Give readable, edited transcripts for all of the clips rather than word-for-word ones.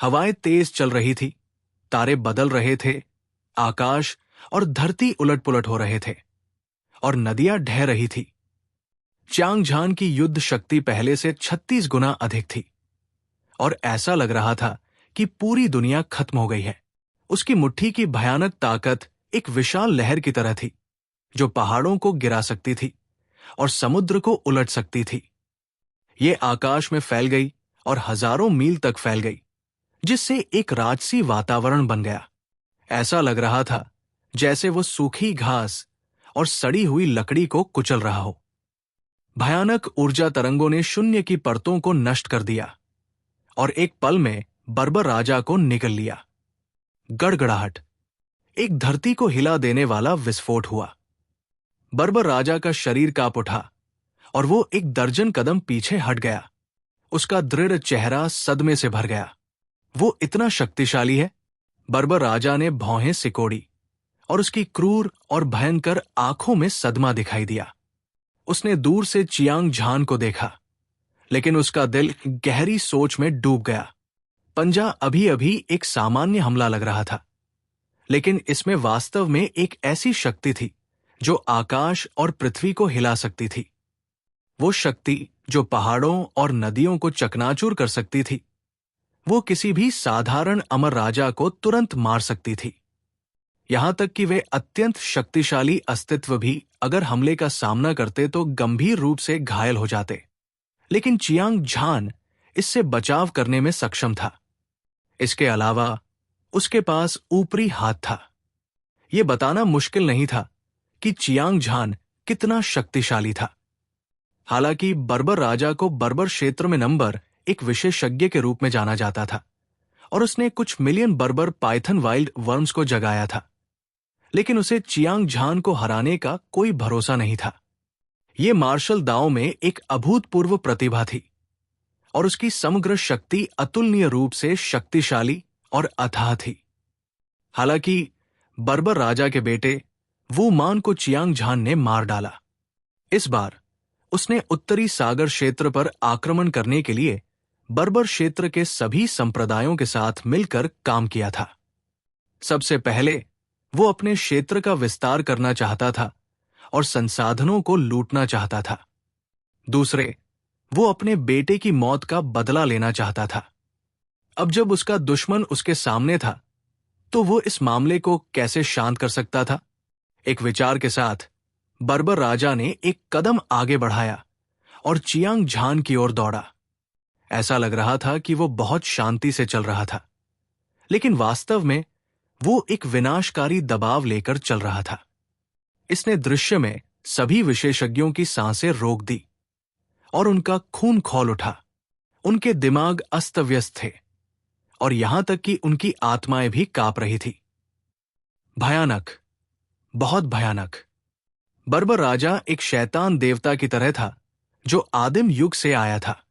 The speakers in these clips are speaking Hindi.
हवाएं तेज चल रही थी, तारे बदल रहे थे, आकाश और धरती उलट-पुलट हो रहे थे और नदियां ढह रही थी। च्याओ झान की युद्ध शक्ति पहले से 36 गुना अधिक थी और ऐसा लग रहा था कि पूरी दुनिया खत्म हो गई है। उसकी मुट्ठी की भयानक ताकत एक विशाल लहर की तरह थी, जो पहाड़ों को गिरा सकती थी और समुद्र को उलट सकती थी। ये आकाश में फैल गई और हजारों मील तक फैल गई, जिससे एक राजसी वातावरण बन गया। ऐसा लग रहा था जैसे वो सूखी घास और सड़ी हुई लकड़ी को कुचल रहा हो। भयानक ऊर्जा तरंगों ने शून्य की परतों को नष्ट कर दिया और एक पल में बर्बर राजा को निगल लिया। गड़गड़ाहट, एक धरती को हिला देने वाला विस्फोट हुआ। बर्बर राजा का शरीर कांप उठा और वो एक दर्जन कदम पीछे हट गया। उसका दृढ़ चेहरा सदमे से भर गया। वो इतना शक्तिशाली है? बर्बर राजा ने भौहें सिकोड़ी और उसकी क्रूर और भयंकर आंखों में सदमा दिखाई दिया। उसने दूर से चियांग झान को देखा, लेकिन उसका दिल गहरी सोच में डूब गया। पंजा अभी अभी एक सामान्य हमला लग रहा था, लेकिन इसमें वास्तव में एक ऐसी शक्ति थी जो आकाश और पृथ्वी को हिला सकती थी। वो शक्ति जो पहाड़ों और नदियों को चकनाचूर कर सकती थी। वो किसी भी साधारण अमर राजा को तुरंत मार सकती थी, यहां तक कि वे अत्यंत शक्तिशाली अस्तित्व भी अगर हमले का सामना करते तो गंभीर रूप से घायल हो जाते। लेकिन चियांग झान इससे बचाव करने में सक्षम था। इसके अलावा उसके पास ऊपरी हाथ था। यह बताना मुश्किल नहीं था कि चियांग झान कितना शक्तिशाली था। हालांकि बर्बर राजा को बर्बर क्षेत्र में नंबर एक विशेषज्ञ के रूप में जाना जाता था और उसने कुछ मिलियन बर्बर पाइथन वाइल्ड वर्म्स को जगाया था, लेकिन उसे चियांग झान को हराने का कोई भरोसा नहीं था। यह मार्शल दाव में एक अभूतपूर्व प्रतिभा थी और उसकी समग्र शक्ति अतुलनीय रूप से शक्तिशाली और अथाह थी। हालांकि बर्बर राजा के बेटे वू मान को चियांग झान ने मार डाला। इस बार उसने उत्तरी सागर क्षेत्र पर आक्रमण करने के लिए बर्बर क्षेत्र के सभी संप्रदायों के साथ मिलकर काम किया था। सबसे पहले वो अपने क्षेत्र का विस्तार करना चाहता था और संसाधनों को लूटना चाहता था। दूसरे, वो अपने बेटे की मौत का बदला लेना चाहता था। अब जब उसका दुश्मन उसके सामने था, तो वो इस मामले को कैसे शांत कर सकता था? एक विचार के साथ बर्बर राजा ने एक कदम आगे बढ़ाया और चियांग झान की ओर दौड़ा। ऐसा लग रहा था कि वो बहुत शांति से चल रहा था, लेकिन वास्तव में वो एक विनाशकारी दबाव लेकर चल रहा था। इसने दृश्य में सभी विशेषज्ञों की सांसें रोक दी और उनका खून खौल उठा। उनके दिमाग अस्त व्यस्त थे और यहां तक कि उनकी आत्माएं भी कांप रही थी। भयानक, बहुत भयानक। बर्बर राजा एक शैतान देवता की तरह था जो आदिम युग से आया था।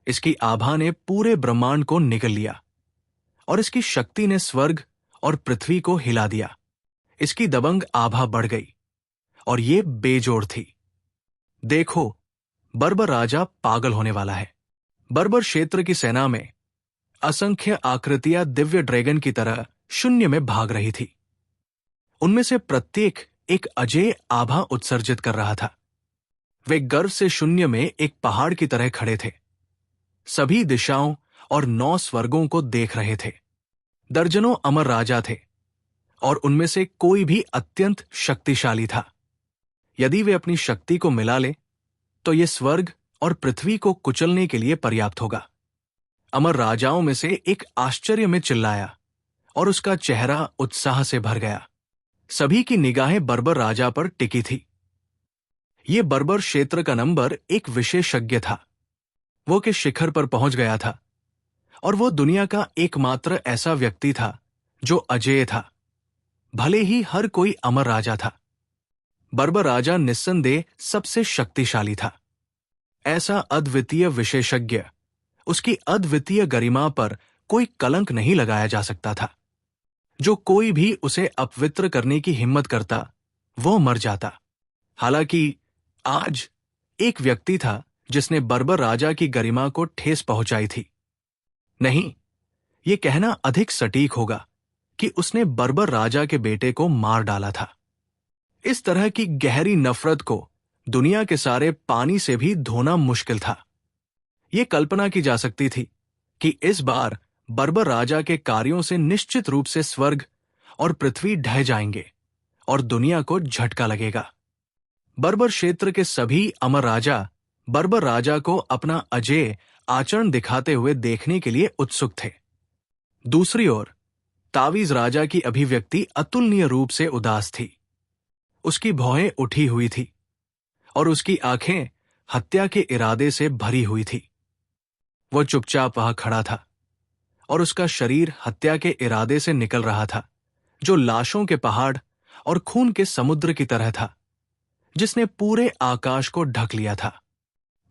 इसकी आभा ने पूरे ब्रह्मांड को निगल लिया और इसकी शक्ति ने स्वर्ग और पृथ्वी को हिला दिया। इसकी दबंग आभा बढ़ गई और ये बेजोड़ थी। देखो, बर्बर राजा पागल होने वाला है। बर्बर क्षेत्र की सेना में असंख्य आकृतियां दिव्य ड्रैगन की तरह शून्य में भाग रही थी। उनमें से प्रत्येक एक अजेय आभा उत्सर्जित कर रहा था। वे गर्व से शून्य में एक पहाड़ की तरह खड़े थे, सभी दिशाओं और 9 स्वर्गों को देख रहे थे। दर्जनों अमर राजा थे और उनमें से कोई भी अत्यंत शक्तिशाली था। यदि वे अपनी शक्ति को मिला ले तो ये स्वर्ग और पृथ्वी को कुचलने के लिए पर्याप्त होगा। अमर राजाओं में से एक आश्चर्य में चिल्लाया और उसका चेहरा उत्साह से भर गया। सभी की निगाहें बर्बर राजा पर टिकी थी। यह बर्बर क्षेत्र का नंबर एक विशेषज्ञ था। वो के शिखर पर पहुंच गया था और वो दुनिया का एकमात्र ऐसा व्यक्ति था जो अजेय था, भले ही हर कोई अमर राजा था। बर्बर राजा निस्संदेह सबसे शक्तिशाली था। ऐसा अद्वितीय विशेषज्ञ, उसकी अद्वितीय गरिमा पर कोई कलंक नहीं लगाया जा सकता था। जो कोई भी उसे अपवित्र करने की हिम्मत करता, वो मर जाता। हालांकि आज एक व्यक्ति था जिसने बर्बर राजा की गरिमा को ठेस पहुंचाई थी। नहीं, ये कहना अधिक सटीक होगा कि उसने बर्बर राजा के बेटे को मार डाला था। इस तरह की गहरी नफरत को दुनिया के सारे पानी से भी धोना मुश्किल था। ये कल्पना की जा सकती थी कि इस बार बर्बर राजा के कार्यों से निश्चित रूप से स्वर्ग और पृथ्वी ढह जाएंगे और दुनिया को झटका लगेगा। बर्बर क्षेत्र के सभी अमर राजा बर्बर राजा को अपना अजेय आचरण दिखाते हुए देखने के लिए उत्सुक थे। दूसरी ओर तावीज राजा की अभिव्यक्ति अतुलनीय रूप से उदास थी। उसकी भौहें उठी हुई थी और उसकी आंखें हत्या के इरादे से भरी हुई थी। वह चुपचाप वहां खड़ा था और उसका शरीर हत्या के इरादे से निकल रहा था, जो लाशों के पहाड़ और खून के समुद्र की तरह था, जिसने पूरे आकाश को ढक लिया था।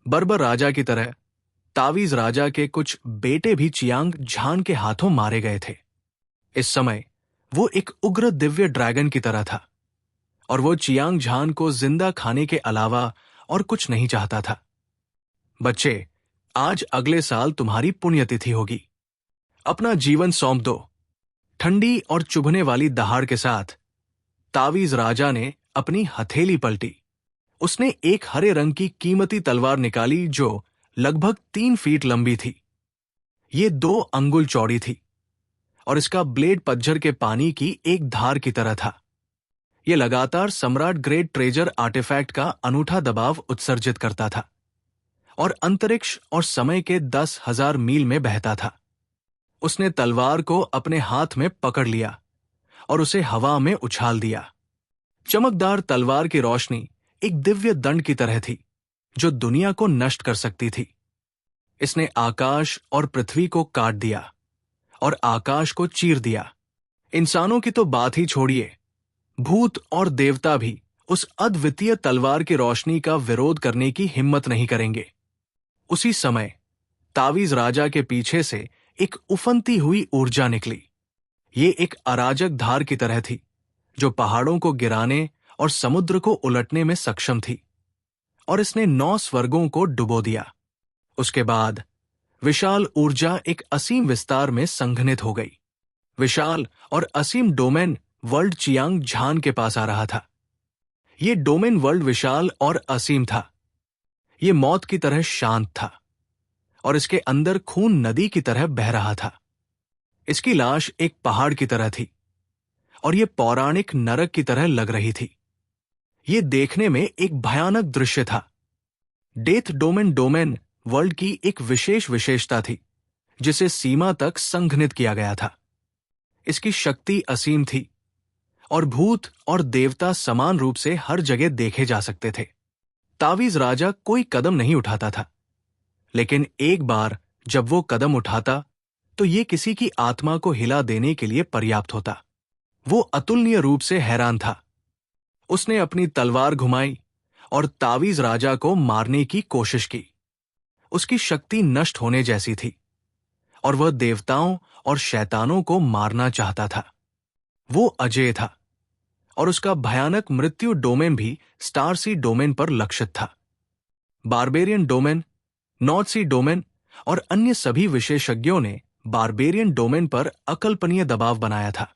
बर्बर राजा की तरह तावीज राजा के कुछ बेटे भी चियांग झान के हाथों मारे गए थे। इस समय वो एक उग्र दिव्य ड्रैगन की तरह था और वो चियांग झान को जिंदा खाने के अलावा और कुछ नहीं चाहता था। बच्चे, आज अगले साल तुम्हारी पुण्यतिथि होगी। अपना जीवन सौंप दो। ठंडी और चुभने वाली दहाड़ के साथ तावीज राजा ने अपनी हथेली पलटी। उसने एक हरे रंग की कीमती तलवार निकाली जो लगभग 3 फीट लंबी थी। ये 2 अंगुल चौड़ी थी और इसका ब्लेड पतझर के पानी की एक धार की तरह था। यह लगातार सम्राट ग्रेट ट्रेजर आर्टिफैक्ट का अनूठा दबाव उत्सर्जित करता था और अंतरिक्ष और समय के 10,000 मील में बहता था। उसने तलवार को अपने हाथ में पकड़ लिया और उसे हवा में उछाल दिया। चमकदार तलवार की रोशनी एक दिव्य दंड की तरह थी जो दुनिया को नष्ट कर सकती थी। इसने आकाश और पृथ्वी को काट दिया और आकाश को चीर दिया। इंसानों की तो बात ही छोड़िए, भूत और देवता भी उस अद्वितीय तलवार की रोशनी का विरोध करने की हिम्मत नहीं करेंगे। उसी समय तावीज राजा के पीछे से एक उफनती हुई ऊर्जा निकली। ये एक अराजक धार की तरह थी जो पहाड़ों को गिराने और समुद्र को उलटने में सक्षम थी और इसने 9 स्वर्गों को डुबो दिया। उसके बाद विशाल ऊर्जा एक असीम विस्तार में संघनित हो गई। विशाल और असीम डोमेन वर्ल्ड चियांग झान के पास आ रहा था। यह डोमेन वर्ल्ड विशाल और असीम था। यह मौत की तरह शांत था और इसके अंदर खून नदी की तरह बह रहा था। इसकी लाश एक पहाड़ की तरह थी और यह पौराणिक नरक की तरह लग रही थी। यह देखने में एक भयानक दृश्य था। डेथ डोमेन वर्ल्ड की एक विशेष विशेषता थी जिसे सीमा तक संघनित किया गया था। इसकी शक्ति असीम थी और भूत और देवता समान रूप से हर जगह देखे जा सकते थे। तावीज राजा कोई कदम नहीं उठाता था, लेकिन एक बार जब वो कदम उठाता तो ये किसी की आत्मा को हिला देने के लिए पर्याप्त होता। वो अतुलनीय रूप से हैरान था। उसने अपनी तलवार घुमाई और तावीज राजा को मारने की कोशिश की। उसकी शक्ति नष्ट होने जैसी थी और वह देवताओं और शैतानों को मारना चाहता था। वो अजेय था और उसका भयानक मृत्यु डोमेन भी स्टार सी डोमेन पर लक्षित था। बारबेरियन डोमेन, नॉर्थ सी डोमेन और अन्य सभी विशेषज्ञों ने बारबेरियन डोमेन पर अकल्पनीय दबाव बनाया था।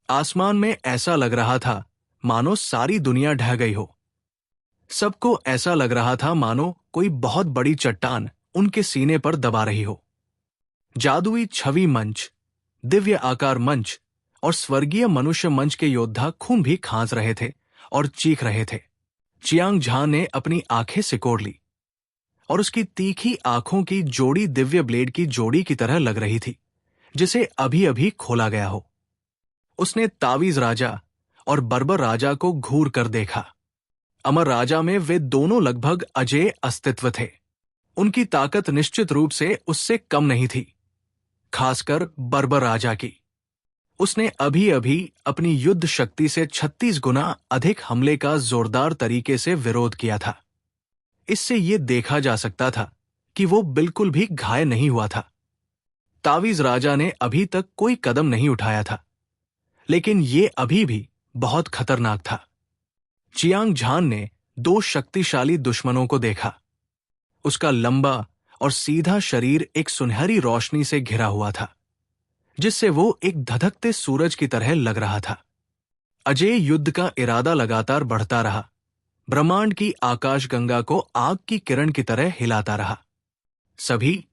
आसमान में ऐसा लग रहा था मानो सारी दुनिया ढह गई हो। सबको ऐसा लग रहा था मानो कोई बहुत बड़ी चट्टान उनके सीने पर दबा रही हो। जादुई छवि मंच, दिव्य आकार मंच और स्वर्गीय मनुष्य मंच के योद्धा खून भी खांस रहे थे और चीख रहे थे। चियांग झान ने अपनी आंखें सिकोड़ ली और उसकी तीखी आंखों की जोड़ी दिव्य ब्लेड की जोड़ी की तरह लग रही थी जिसे अभी अभी खोला गया हो। उसने तावीज राजा और बर्बर राजा को घूर कर देखा। अमर राजा में वे दोनों लगभग अजेय अस्तित्व थे। उनकी ताकत निश्चित रूप से उससे कम नहीं थी, खासकर बर्बर राजा की। उसने अभी अभी अपनी युद्ध शक्ति से 36 गुना अधिक हमले का जोरदार तरीके से विरोध किया था। इससे यह देखा जा सकता था कि वो बिल्कुल भी घायल नहीं हुआ था। तावीज राजा ने अभी तक कोई कदम नहीं उठाया था, लेकिन ये अभी भी बहुत खतरनाक था। चियांग झान ने 2 शक्तिशाली दुश्मनों को देखा। उसका लंबा और सीधा शरीर एक सुनहरी रोशनी से घिरा हुआ था जिससे वो एक धधकते सूरज की तरह लग रहा था। अजेय युद्ध का इरादा लगातार बढ़ता रहा, ब्रह्मांड की आकाशगंगा को आग की किरण की तरह हिलाता रहा। सभी,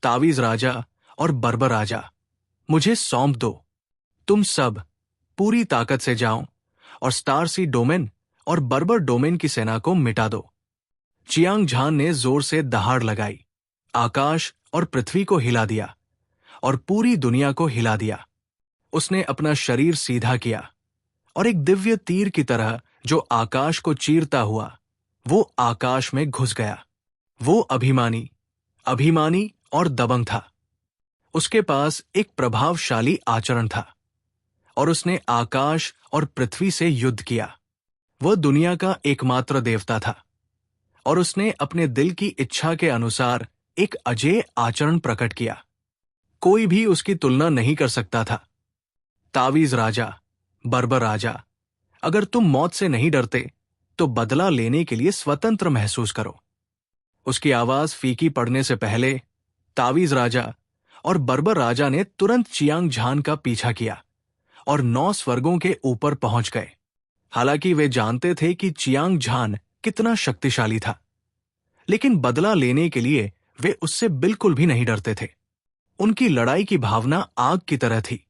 तावीज राजा और बर्बर राजा, मुझे सौंप दो। तुम सब पूरी ताकत से जाओ और स्टार सी डोमेन और बर्बर डोमेन की सेना को मिटा दो। चियांग झान ने जोर से दहाड़ लगाई, आकाश और पृथ्वी को हिला दिया और पूरी दुनिया को हिला दिया। उसने अपना शरीर सीधा किया और एक दिव्य तीर की तरह जो आकाश को चीरता हुआ वो आकाश में घुस गया। वो अभिमानी, अभिमानी और दबंग था। उसके पास एक प्रभावशाली आचरण था और उसने आकाश और पृथ्वी से युद्ध किया। वह दुनिया का एकमात्र देवता था और उसने अपने दिल की इच्छा के अनुसार एक अजेय आचरण प्रकट किया। कोई भी उसकी तुलना नहीं कर सकता था। तावीज राजा, बर्बर राजा, अगर तुम मौत से नहीं डरते तो बदला लेने के लिए स्वतंत्र महसूस करो। उसकी आवाज फीकी पड़ने से पहले तावीज राजा और बर्बर राजा ने तुरंत चियांग झान का पीछा किया और 9 स्वर्गों के ऊपर पहुंच गए। हालांकि वे जानते थे कि चियांग झान कितना शक्तिशाली था, लेकिन बदला लेने के लिए वे उससे बिल्कुल भी नहीं डरते थे। उनकी लड़ाई की भावना आग की तरह थी।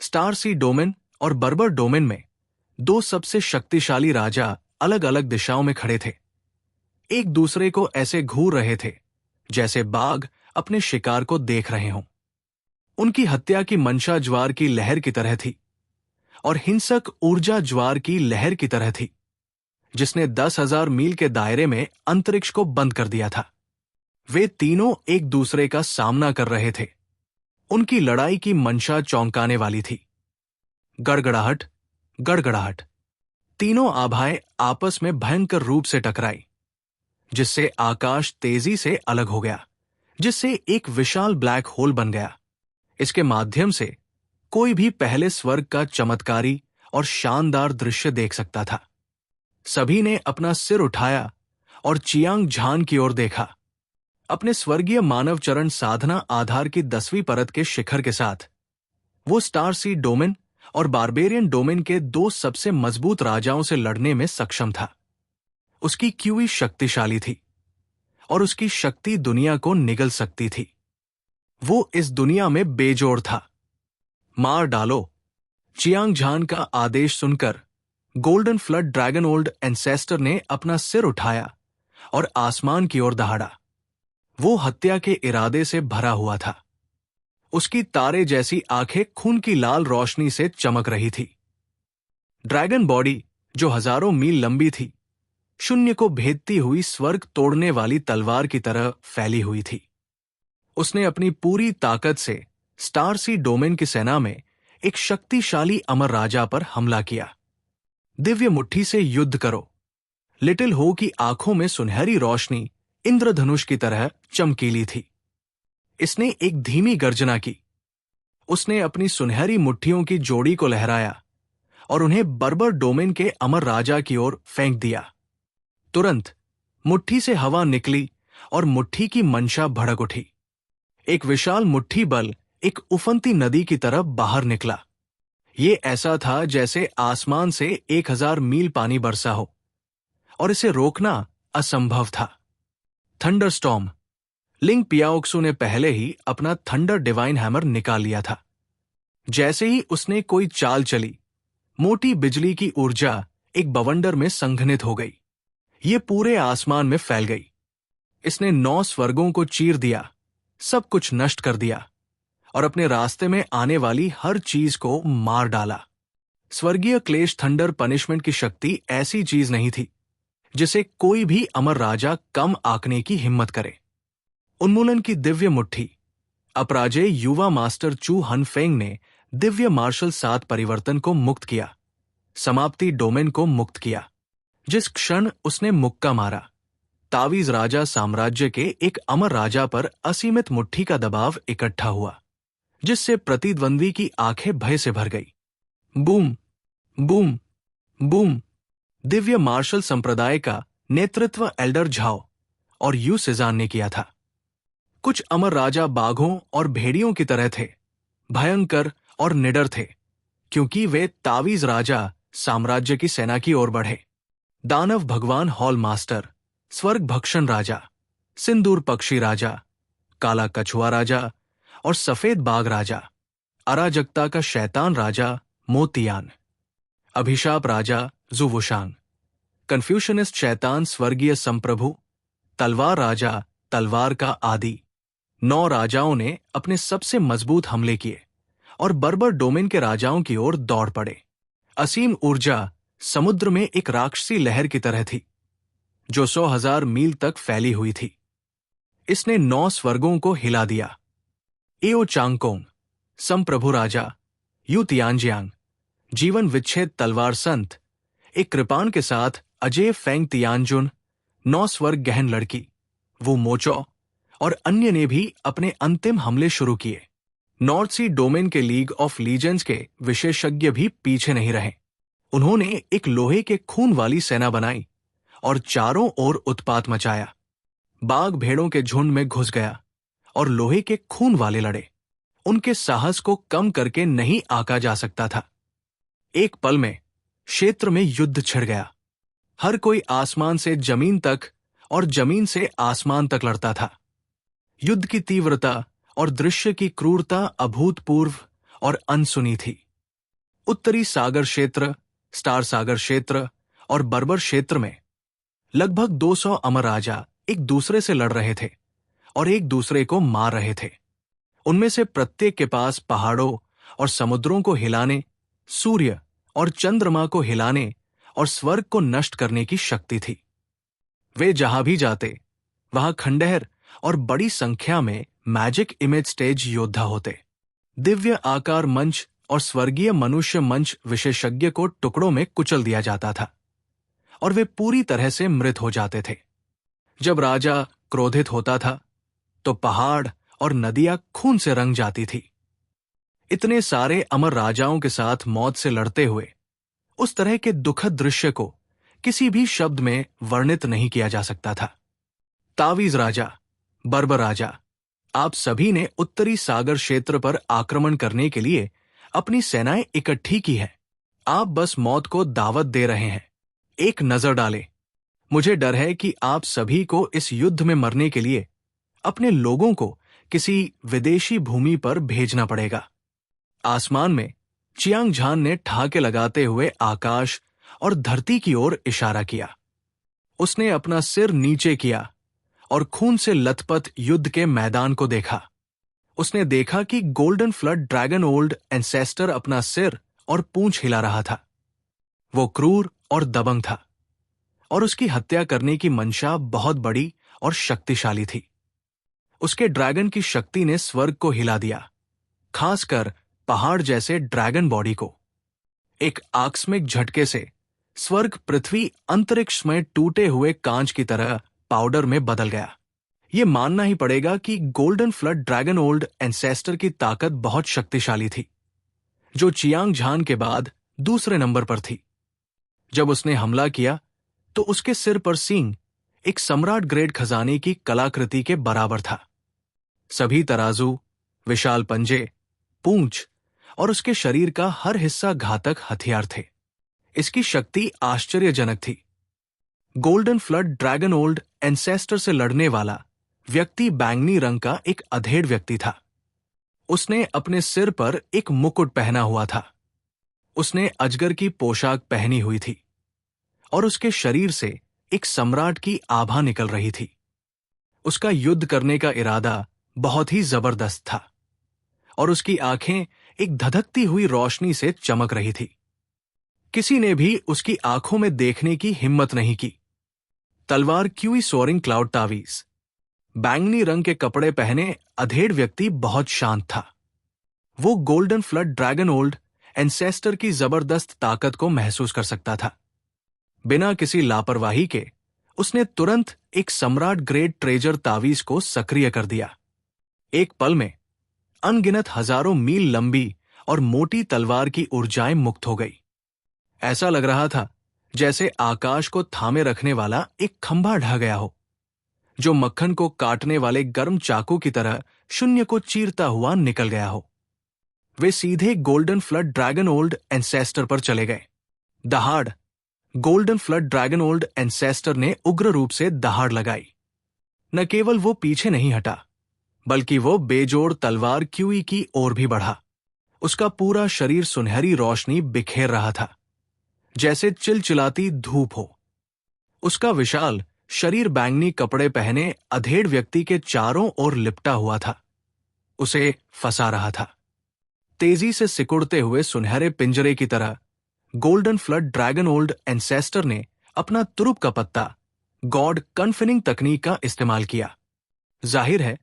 स्टार सी डोमेन और बर्बर डोमेन में 2 सबसे शक्तिशाली राजा अलग अलग दिशाओं में खड़े थे। एक दूसरे को ऐसे घूर रहे थे जैसे बाघ अपने शिकार को देख रहे हों। उनकी हत्या की मंशा ज्वार की लहर की तरह थी और हिंसक ऊर्जा ज्वार की लहर की तरह थी, जिसने 10,000 मील के दायरे में अंतरिक्ष को बंद कर दिया था। वे तीनों एक दूसरे का सामना कर रहे थे। उनकी लड़ाई की मंशा चौंकाने वाली थी। गड़गड़ाहट, गड़गड़ाहट, तीनों आभाएं आपस में भयंकर रूप से टकराई, जिससे आकाश तेजी से अलग हो गया, जिससे एक विशाल ब्लैक होल बन गया। इसके माध्यम से कोई भी पहले स्वर्ग का चमत्कारी और शानदार दृश्य देख सकता था। सभी ने अपना सिर उठाया और चियांग झान की ओर देखा। अपने स्वर्गीय मानव चरण साधना आधार की 10वीं परत के शिखर के साथ वो स्टार सी डोमेन और बारबेरियन डोमेन के 2 सबसे मजबूत राजाओं से लड़ने में सक्षम था। उसकी क्यूई शक्तिशाली थी और उसकी शक्ति दुनिया को निगल सकती थी। वो इस दुनिया में बेजोड़ था। मार डालो। चियांग झान का आदेश सुनकर golden flood dragon old ancestor ने अपना सिर उठाया और आसमान की ओर दहाड़ा। वो हत्या के इरादे से भरा हुआ था। उसकी तारे जैसी आंखें खून की लाल रोशनी से चमक रही थी। ड्रैगन बॉडी, जो हजारों मील लंबी थी, शून्य को भेदती हुई स्वर्ग तोड़ने वाली तलवार की तरह फैली हुई थी। उसने अपनी पूरी ताकत से स्टार सी डोमेन की सेना में एक शक्तिशाली अमर राजा पर हमला किया। दिव्य मुट्ठी से युद्ध करो। लिटिल हो की आंखों में सुनहरी रोशनी इंद्रधनुष की तरह चमकीली थी। इसने एक धीमी गर्जना की। उसने अपनी सुनहरी मुट्ठियों की जोड़ी को लहराया और उन्हें बर्बर डोमेन के अमर राजा की ओर फेंक दिया। तुरंत मुट्ठी से हवा निकली और मुट्ठी की मंशा भड़क उठी। एक विशाल मुट्ठी बल एक उफनती नदी की तरफ बाहर निकला। ये ऐसा था जैसे आसमान से 1000 मील पानी बरसा हो और इसे रोकना असंभव था। Thunder storm. लिंग पियाओक्सु ने पहले ही अपना थंडर डिवाइन हैमर निकाल लिया था। जैसे ही उसने कोई चाल चली, मोटी बिजली की ऊर्जा एक बवंडर में संघनित हो गई। ये पूरे आसमान में फैल गई। इसने 9 स्वर्गों को चीर दिया, सब कुछ नष्ट कर दिया और अपने रास्ते में आने वाली हर चीज को मार डाला। स्वर्गीय क्लेश थंडर पनिशमेंट की शक्ति ऐसी चीज नहीं थी जिसे कोई भी अमर राजा कम आंकने की हिम्मत करे। उन्मूलन की दिव्य मुट्ठी। अपराजेय युवा मास्टर चू हनफेंग ने दिव्य मार्शल 7 परिवर्तन को मुक्त किया, समाप्ति डोमेन को मुक्त किया। जिस क्षण उसने मुक्का मारा, तावीज राजा साम्राज्य के एक अमर राजा पर असीमित मुट्ठी का दबाव इकट्ठा हुआ, जिससे प्रतिद्वंद्वी की आंखें भय से भर गई। Boom, boom, boom. Divya martial संप्रदाय का नेतृत्व एल्डर झाओ और यू सेजान ने किया था। कुछ अमर राजा बाघों और भेड़ियों की तरह थे, भयंकर और निडर थे, क्योंकि वे तावीज राजा साम्राज्य की सेना की ओर बढ़े। दानव भगवान हॉल मास्टर, स्वर्ग भक्षण राजा, सिंदूर पक्षी राजा, काला कछुआ राजा और सफेद बाघ राजा, अराजकता का शैतान राजा मोतियान, अभिशाप राजा जुवुशान, कन्फ्यूशनिस्ट शैतान स्वर्गीय संप्रभु, तलवार राजा तलवार का आदि। 9 राजाओं ने अपने सबसे मजबूत हमले किए और बर्बर डोमेन के राजाओं की ओर दौड़ पड़े। असीम ऊर्जा समुद्र में एक राक्षसी लहर की तरह थी, जो 100,000 मील तक फैली हुई थी। इसने 9 स्वर्गों को हिला दिया। एओ चांगकोंग, संप्रभु राजा, यू तियानजियांग, जीवन विच्छेद तलवार संत, एक कृपाण के साथ अजय फेंग तियानजुन, 9 स्वर्ग गहन लड़की, वो मोचो और अन्य ने भी अपने अंतिम हमले शुरू किए। नॉर्थ सी डोमेन के लीग ऑफ लीजेंड्स के विशेषज्ञ भी पीछे नहीं रहे। उन्होंने एक लोहे के खून वाली सेना बनाई और चारों ओर उत्पात मचाया। बाघ भेड़ों के झुंड में घुस गया और लोहे के खून वाले लड़े। उनके साहस को कम करके नहीं आंका जा सकता था। एक पल में क्षेत्र में युद्ध छिड़ गया। हर कोई आसमान से जमीन तक और जमीन से आसमान तक लड़ता था। युद्ध की तीव्रता और दृश्य की क्रूरता अभूतपूर्व और अनसुनी थी। उत्तरी सागर क्षेत्र, स्टार सागर क्षेत्र और बर्बर क्षेत्र में लगभग 200 अमर राजा एक दूसरे से लड़ रहे थे और एक दूसरे को मार रहे थे। उनमें से प्रत्येक के पास पहाड़ों और समुद्रों को हिलाने, सूर्य और चंद्रमा को हिलाने और स्वर्ग को नष्ट करने की शक्ति थी। वे जहां भी जाते वहां खंडहर और बड़ी संख्या में मैजिक इमेज स्टेज योद्धा होते। दिव्य आकार मंच और स्वर्गीय मनुष्य मंच विशेषज्ञ को टुकड़ों में कुचल दिया जाता था और वे पूरी तरह से मृत हो जाते थे। जब राजा क्रोधित होता था तो पहाड़ और नदियां खून से रंग जाती थी। इतने सारे अमर राजाओं के साथ मौत से लड़ते हुए उस तरह के दुखद दृश्य को किसी भी शब्द में वर्णित नहीं किया जा सकता था। तावीज राजा, बर्बर राजा, आप सभी ने उत्तरी सागर क्षेत्र पर आक्रमण करने के लिए अपनी सेनाएं इकट्ठी की है। आप बस मौत को दावत दे रहे हैं। एक नजर डालें। मुझे डर है कि आप सभी को इस युद्ध में मरने के लिए अपने लोगों को किसी विदेशी भूमि पर भेजना पड़ेगा। आसमान में चियांग झान ने ठहाके लगाते हुए आकाश और धरती की ओर इशारा किया। उसने अपना सिर नीचे किया और खून से लथपथ युद्ध के मैदान को देखा। उसने देखा कि golden flood dragon old ancestor अपना सिर और पूंछ हिला रहा था। वो क्रूर और दबंग था और उसकी हत्या करने की मंशा बहुत बड़ी और शक्तिशाली थी। उसके ड्रैगन की शक्ति ने स्वर्ग को हिला दिया, खासकर पहाड़ जैसे ड्रैगन बॉडी को। एक आकस्मिक झटके से स्वर्ग पृथ्वी अंतरिक्ष में टूटे हुए कांच की तरह पाउडर में बदल गया। यह मानना ही पड़ेगा कि golden flood dragon old ancestor की ताकत बहुत शक्तिशाली थी, जो चियांग झान के बाद दूसरे नंबर पर थी। जब उसने हमला किया तो उसके सिर पर सींग एक सम्राट ग्रेड खजाने की कलाकृति के बराबर था। सभी तराजू, विशाल पंजे, पूंछ और उसके शरीर का हर हिस्सा घातक हथियार थे। इसकी शक्ति आश्चर्यजनक थी। Golden flood dragon old ancestor से लड़ने वाला व्यक्ति बैंगनी रंग का एक अधेड़ व्यक्ति था। उसने अपने सिर पर एक मुकुट पहना हुआ था। उसने अजगर की पोशाक पहनी हुई थी और उसके शरीर से एक सम्राट की आभा निकल रही थी। उसका युद्ध करने का इरादा बहुत ही जबरदस्त था और उसकी आंखें एक धधकती हुई रोशनी से चमक रही थी। किसी ने भी उसकी आंखों में देखने की हिम्मत नहीं की। तलवार क्यूई सोरिंग क्लाउड तावीज, बैंगनी रंग के कपड़े पहने अधेड़ व्यक्ति बहुत शांत था। वो golden flood dragon old ancestor की जबरदस्त ताकत को महसूस कर सकता था। बिना किसी लापरवाही के उसने तुरंत एक सम्राट ग्रेड ट्रेजर तावीज को सक्रिय कर दिया। एक पल में अनगिनत हजारों मील लंबी और मोटी तलवार की ऊर्जाएं मुक्त हो गई। ऐसा लग रहा था जैसे आकाश को थामे रखने वाला एक खंभा ढह गया हो, जो मक्खन को काटने वाले गर्म चाकू की तरह शून्य को चीरता हुआ निकल गया हो। वे सीधे golden flood dragon old ancestor पर चले गए। दहाड़। Golden flood dragon old ancestor ने उग्र रूप से दहाड़ लगाई। न केवल वो पीछे नहीं हटा, बल्कि वो बेजोड़ तलवार क्यूई की ओर भी बढ़ा। उसका पूरा शरीर सुनहरी रोशनी बिखेर रहा था, जैसे चिलचिलाती धूप हो। उसका विशाल शरीर बैंगनी कपड़े पहने अधेड़ व्यक्ति के चारों ओर लिपटा हुआ था, उसे फंसा रहा था। तेजी से सिकुड़ते हुए सुनहरे पिंजरे की तरह golden flood dragon old ancestor ने अपना तुरुप का पत्ता गॉड कन्फिनिंग तकनीक का इस्तेमाल किया। जाहिर है,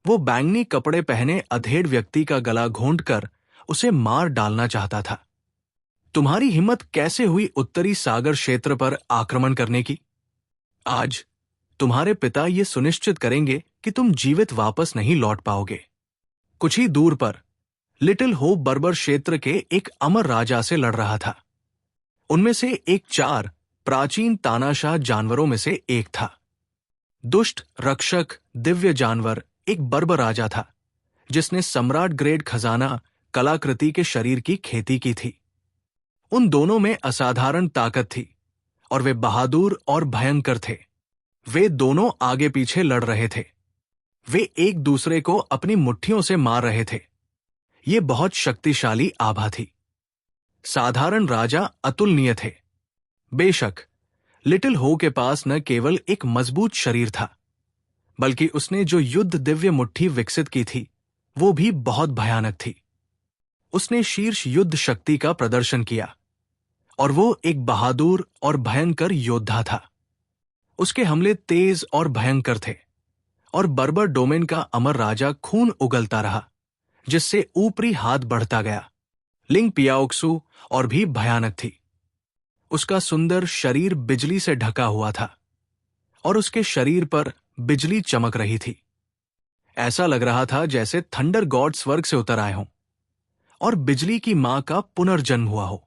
वो बैंगनी कपड़े पहने अधेड़ व्यक्ति का गला घोंटकर उसे मार डालना चाहता था। तुम्हारी हिम्मत कैसे हुई उत्तरी सागर क्षेत्र पर आक्रमण करने की? आज तुम्हारे पिता ये सुनिश्चित करेंगे कि तुम जीवित वापस नहीं लौट पाओगे। कुछ ही दूर पर लिटिल होप बर्बर क्षेत्र के एक अमर राजा से लड़ रहा था। उनमें से एक 4 प्राचीन तानाशाह जानवरों में से एक था। दुष्ट रक्षक दिव्य जानवर एक बर्बर राजा था, जिसने सम्राट ग्रेड खजाना कलाकृति के शरीर की खेती की थी। उन दोनों में असाधारण ताकत थी और वे बहादुर और भयंकर थे। वे दोनों आगे पीछे लड़ रहे थे। वे एक दूसरे को अपनी मुट्ठियों से मार रहे थे। ये बहुत शक्तिशाली आभा थी। साधारण राजा अतुलनीय थे। बेशक लिटिल हो के पास न केवल एक मजबूत शरीर था, बल्कि उसने जो युद्ध दिव्य मुट्ठी विकसित की थी वो भी बहुत भयानक थी। उसने शीर्ष युद्ध शक्ति का प्रदर्शन किया और वो एक बहादुर और भयंकर योद्धा था। उसके हमले तेज और भयंकर थे और बर्बर डोमेन का अमर राजा खून उगलता रहा, जिससे ऊपरी हाथ बढ़ता गया। लिंग पियाओक्सू और भी भयानक थी। उसका सुंदर शरीर बिजली से ढका हुआ था और उसके शरीर पर बिजली चमक रही थी। ऐसा लग रहा था जैसे थंडर गॉड स्वर्ग से उतर आए हों और बिजली की मां का पुनर्जन्म हुआ हो।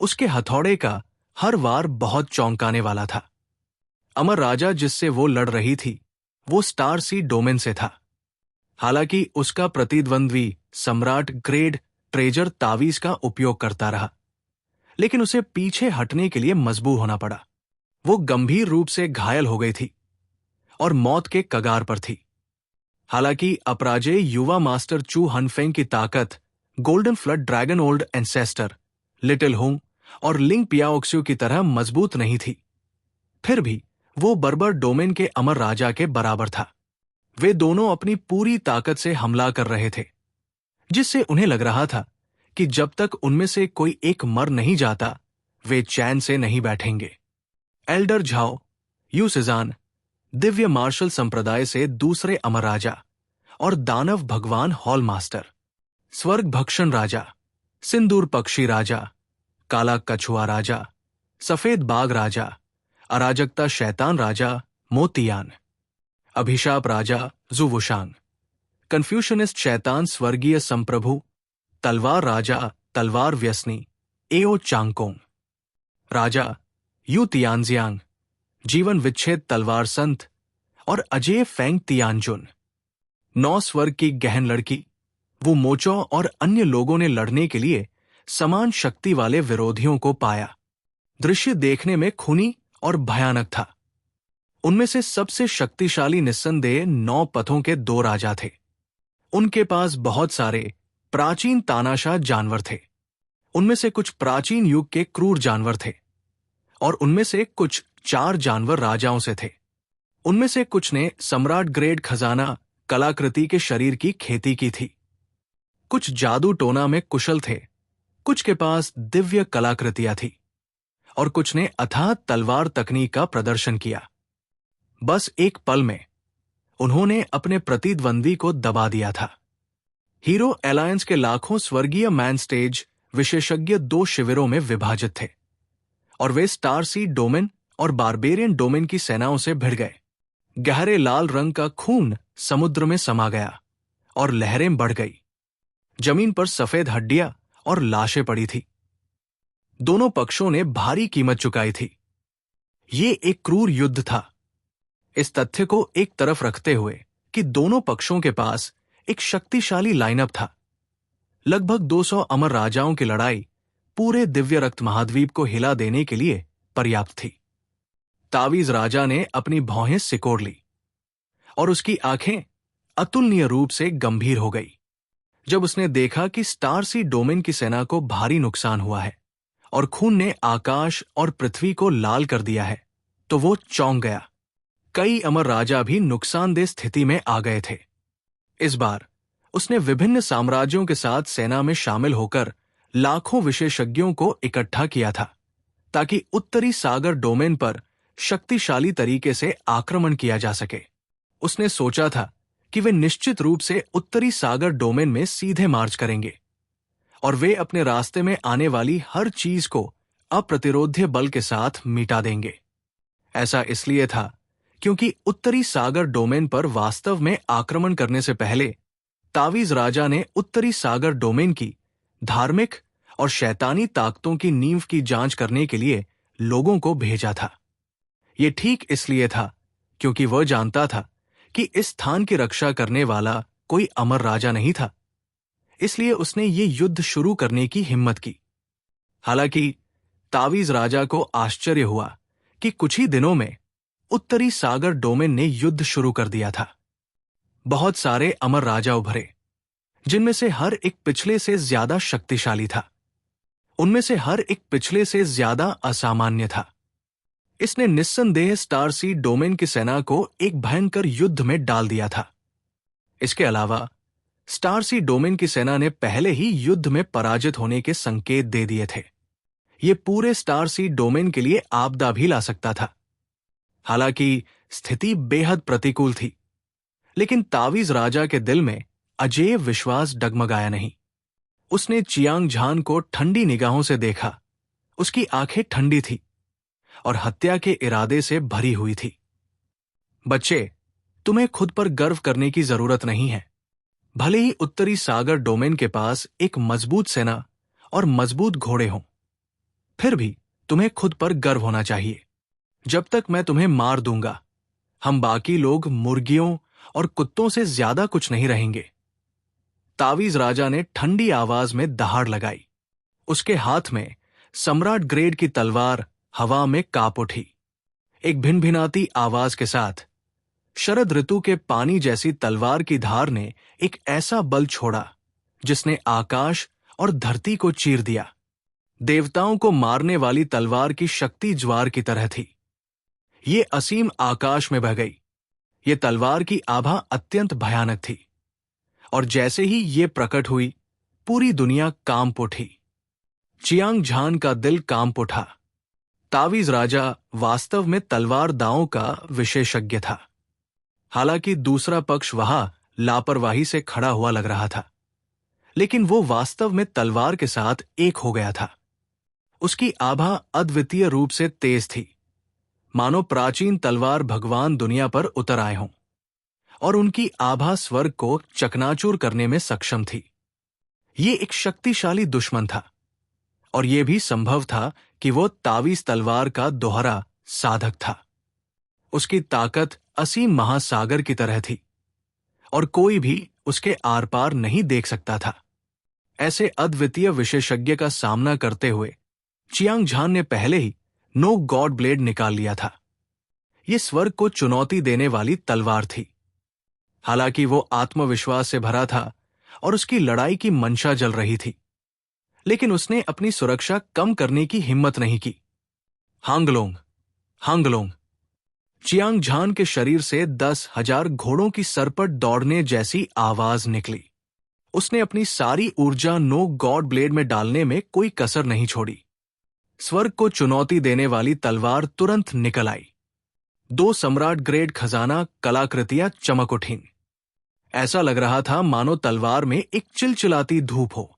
उसके हथौड़े का हर वार बहुत चौंकाने वाला था। अमर राजा जिससे वो लड़ रही थी वो स्टार सी डोमेन से था। हालांकि उसका प्रतिद्वंद्वी सम्राट ग्रेड ट्रेजर तावीज का उपयोग करता रहा, लेकिन उसे पीछे हटने के लिए मजबूर होना पड़ा। वो गंभीर रूप से घायल हो गई थी और मौत के कगार पर थी। हालांकि अपराजेय युवा मास्टर चू हनफेंग की ताकत golden flood dragon old ancestor little Hong और लिंग पियाओक्सू की तरह मजबूत नहीं थी, फिर भी वो बर्बर डोमेन के अमर राजा के बराबर था। वे दोनों अपनी पूरी ताकत से हमला कर रहे थे, जिससे उन्हें लग रहा था कि जब तक उनमें से कोई एक मर नहीं जाता वे चैन से नहीं बैठेंगे। Elder Zhao you Cézanne Divya martial संप्रदाय से दूसरे अमर राजा और दानव भगवान हॉल मास्टर, स्वर्ग भक्षण राजा, सिंदूर पक्षी राजा, काला कछुआ राजा, सफेद बाघ राजा, अराजकता शैतान राजा मोतियान, अभिशाप राजा जुवुशांग, कन्फ्यूशनिस्ट शैतान स्वर्गीय संप्रभु, तलवार राजा तलवार व्यसनी एओ चांगकोंग, राजा यू तियानजियांग, जीवन विच्छेद तलवार संत और अजय फेंग तियानजुन। 9 स्वर्ग की गहन लड़की वो मोचो और अन्य लोगों ने लड़ने के लिए समान शक्ति वाले विरोधियों को पाया। दृश्य देखने में खूनी और भयानक था। उनमें से सबसे शक्तिशाली निस्संदेह 9 पथों के 2 राजा थे। उनके पास बहुत सारे प्राचीन तानाशाह जानवर थे। उनमें से कुछ प्राचीन युग के क्रूर जानवर थे और उनमें से कुछ 4 जानवर राजाओं से थे। उनमें से कुछ ने सम्राट ग्रेड खजाना कलाकृति के शरीर की खेती की थी। कुछ जादू टोना में कुशल थे, कुछ के पास दिव्य कलाकृतियां थी और कुछ ने अथाह तलवार तकनीक का प्रदर्शन किया। बस एक पल में उन्होंने अपने प्रतिद्वंदी को दबा दिया था। हीरो अलायंस के लाखों स्वर्गीय मैन स्टेज विशेषज्ञ 2 शिविरों में विभाजित थे और वे स्टार सी डोमेन और बारबेरियन डोमेन की सेनाओं से भिड़ गए। गहरे लाल रंग का खून समुद्र में समा गया और लहरें बढ़ गई। जमीन पर सफेद हड्डियां और लाशें पड़ी थी। दोनों पक्षों ने भारी कीमत चुकाई थी। ये एक क्रूर युद्ध था। इस तथ्य को एक तरफ रखते हुए कि दोनों पक्षों के पास एक शक्तिशाली लाइनअप था, लगभग 200 अमर राजाओं की लड़ाई पूरे दिव्य रक्त महाद्वीप को हिला देने के लिए पर्याप्त थी। तावीज राजा ने अपनी भौहें सिकोड़ ली और उसकी आंखें अतुलनीय रूप से गंभीर हो गई जब उसने देखा कि स्टारसी डोमेन की सेना को भारी नुकसान हुआ है और खून ने आकाश और पृथ्वी को लाल कर दिया है। तो वो चौंक गया। कई अमर राजा भी नुकसानदेह स्थिति में आ गए थे। इस बार उसने विभिन्न साम्राज्यों के साथ सेना में शामिल होकर लाखों विशेषज्ञों को इकट्ठा किया था ताकि उत्तरी सागर डोमेन पर शक्तिशाली तरीके से आक्रमण किया जा सके। उसने सोचा था कि वे निश्चित रूप से उत्तरी सागर डोमेन में सीधे मार्च करेंगे और वे अपने रास्ते में आने वाली हर चीज को अप्रतिरोध्य बल के साथ मिटा देंगे। ऐसा इसलिए था क्योंकि उत्तरी सागर डोमेन पर वास्तव में आक्रमण करने से पहले तावीज राजा ने उत्तरी सागर डोमेन की धार्मिक और शैतानी ताकतों की नींव की जांच करने के लिए लोगों को भेजा था। यह ठीक इसलिए था क्योंकि वह जानता था कि इस स्थान की रक्षा करने वाला कोई अमर राजा नहीं था। इसलिए उसने ये युद्ध शुरू करने की हिम्मत की। हालांकि तावीज राजा को आश्चर्य हुआ कि कुछ ही दिनों में उत्तरी सागर डोमेन ने युद्ध शुरू कर दिया था। बहुत सारे अमर राजा उभरे जिनमें से हर एक पिछले से ज्यादा शक्तिशाली था। उनमें से हर एक पिछले से ज्यादा असामान्य था। इसने निस्संदेह स्टारसी डोमेन की सेना को एक भयंकर युद्ध में डाल दिया था। इसके अलावा स्टारसी डोमेन की सेना ने पहले ही युद्ध में पराजित होने के संकेत दे दिए थे। यह पूरे स्टारसी डोमेन के लिए आपदा भी ला सकता था। हालांकि स्थिति बेहद प्रतिकूल थी, लेकिन तावीज राजा के दिल में अजेय विश्वास डगमगाया नहीं। उसने चियांग झान को ठंडी निगाहों से देखा। उसकी आंखें ठंडी थी और हत्या के इरादे से भरी हुई थी। बच्चे, तुम्हें खुद पर गर्व करने की जरूरत नहीं है। भले ही उत्तरी सागर डोमेन के पास एक मजबूत सेना और मजबूत घोड़े हों, फिर भी तुम्हें खुद पर गर्व होना चाहिए। जब तक मैं तुम्हें मार दूंगा, हम बाकी लोग मुर्गियों और कुत्तों से ज्यादा कुछ नहीं रहेंगे। तावीज राजा ने ठंडी आवाज में दहाड़ लगाई। उसके हाथ में सम्राट ग्रेड की तलवार हवा में कांप उठी। एक भिनभिनाती आवाज के साथ शरद ऋतु के पानी जैसी तलवार की धार ने एक ऐसा बल छोड़ा जिसने आकाश और धरती को चीर दिया। देवताओं को मारने वाली तलवार की शक्ति ज्वार की तरह थी। ये असीम आकाश में बह गई। ये तलवार की आभा अत्यंत भयानक थी और जैसे ही ये प्रकट हुई, पूरी दुनिया कांप उठी। चियांग झान का दिल कांप उठा। तावीज राजा वास्तव में तलवार दांवों का विशेषज्ञ था। हालांकि दूसरा पक्ष वहां लापरवाही से खड़ा हुआ लग रहा था, लेकिन वो वास्तव में तलवार के साथ एक हो गया था। उसकी आभा अद्वितीय रूप से तेज थी, मानो प्राचीन तलवार भगवान दुनिया पर उतर आए हों, और उनकी आभा स्वर्ग को चकनाचूर करने में सक्षम थी। ये एक शक्तिशाली दुश्मन था और यह भी संभव था कि वो तावीज तलवार का दोहरा साधक था। उसकी ताकत असीम महासागर की तरह थी और कोई भी उसके आर पार नहीं देख सकता था। ऐसे अद्वितीय विशेषज्ञ का सामना करते हुए चियांग झान ने पहले ही नो गॉड ब्लेड निकाल लिया था। यह स्वर्ग को चुनौती देने वाली तलवार थी। हालांकि वो आत्मविश्वास से भरा था और उसकी लड़ाई की मंशा जल रही थी, लेकिन उसने अपनी सुरक्षा कम करने की हिम्मत नहीं की। हांगलोंग, हांगलोंग। चियांग झान के शरीर से 10,000 घोड़ों की सरपट दौड़ने जैसी आवाज निकली। उसने अपनी सारी ऊर्जा नो गॉड ब्लेड में डालने में कोई कसर नहीं छोड़ी। स्वर्ग को चुनौती देने वाली तलवार तुरंत निकल आई। 2 सम्राट ग्रेड खजाना कलाकृतियां चमक उठीं। ऐसा लग रहा था मानो तलवार में एक चिलचिलाती धूप हो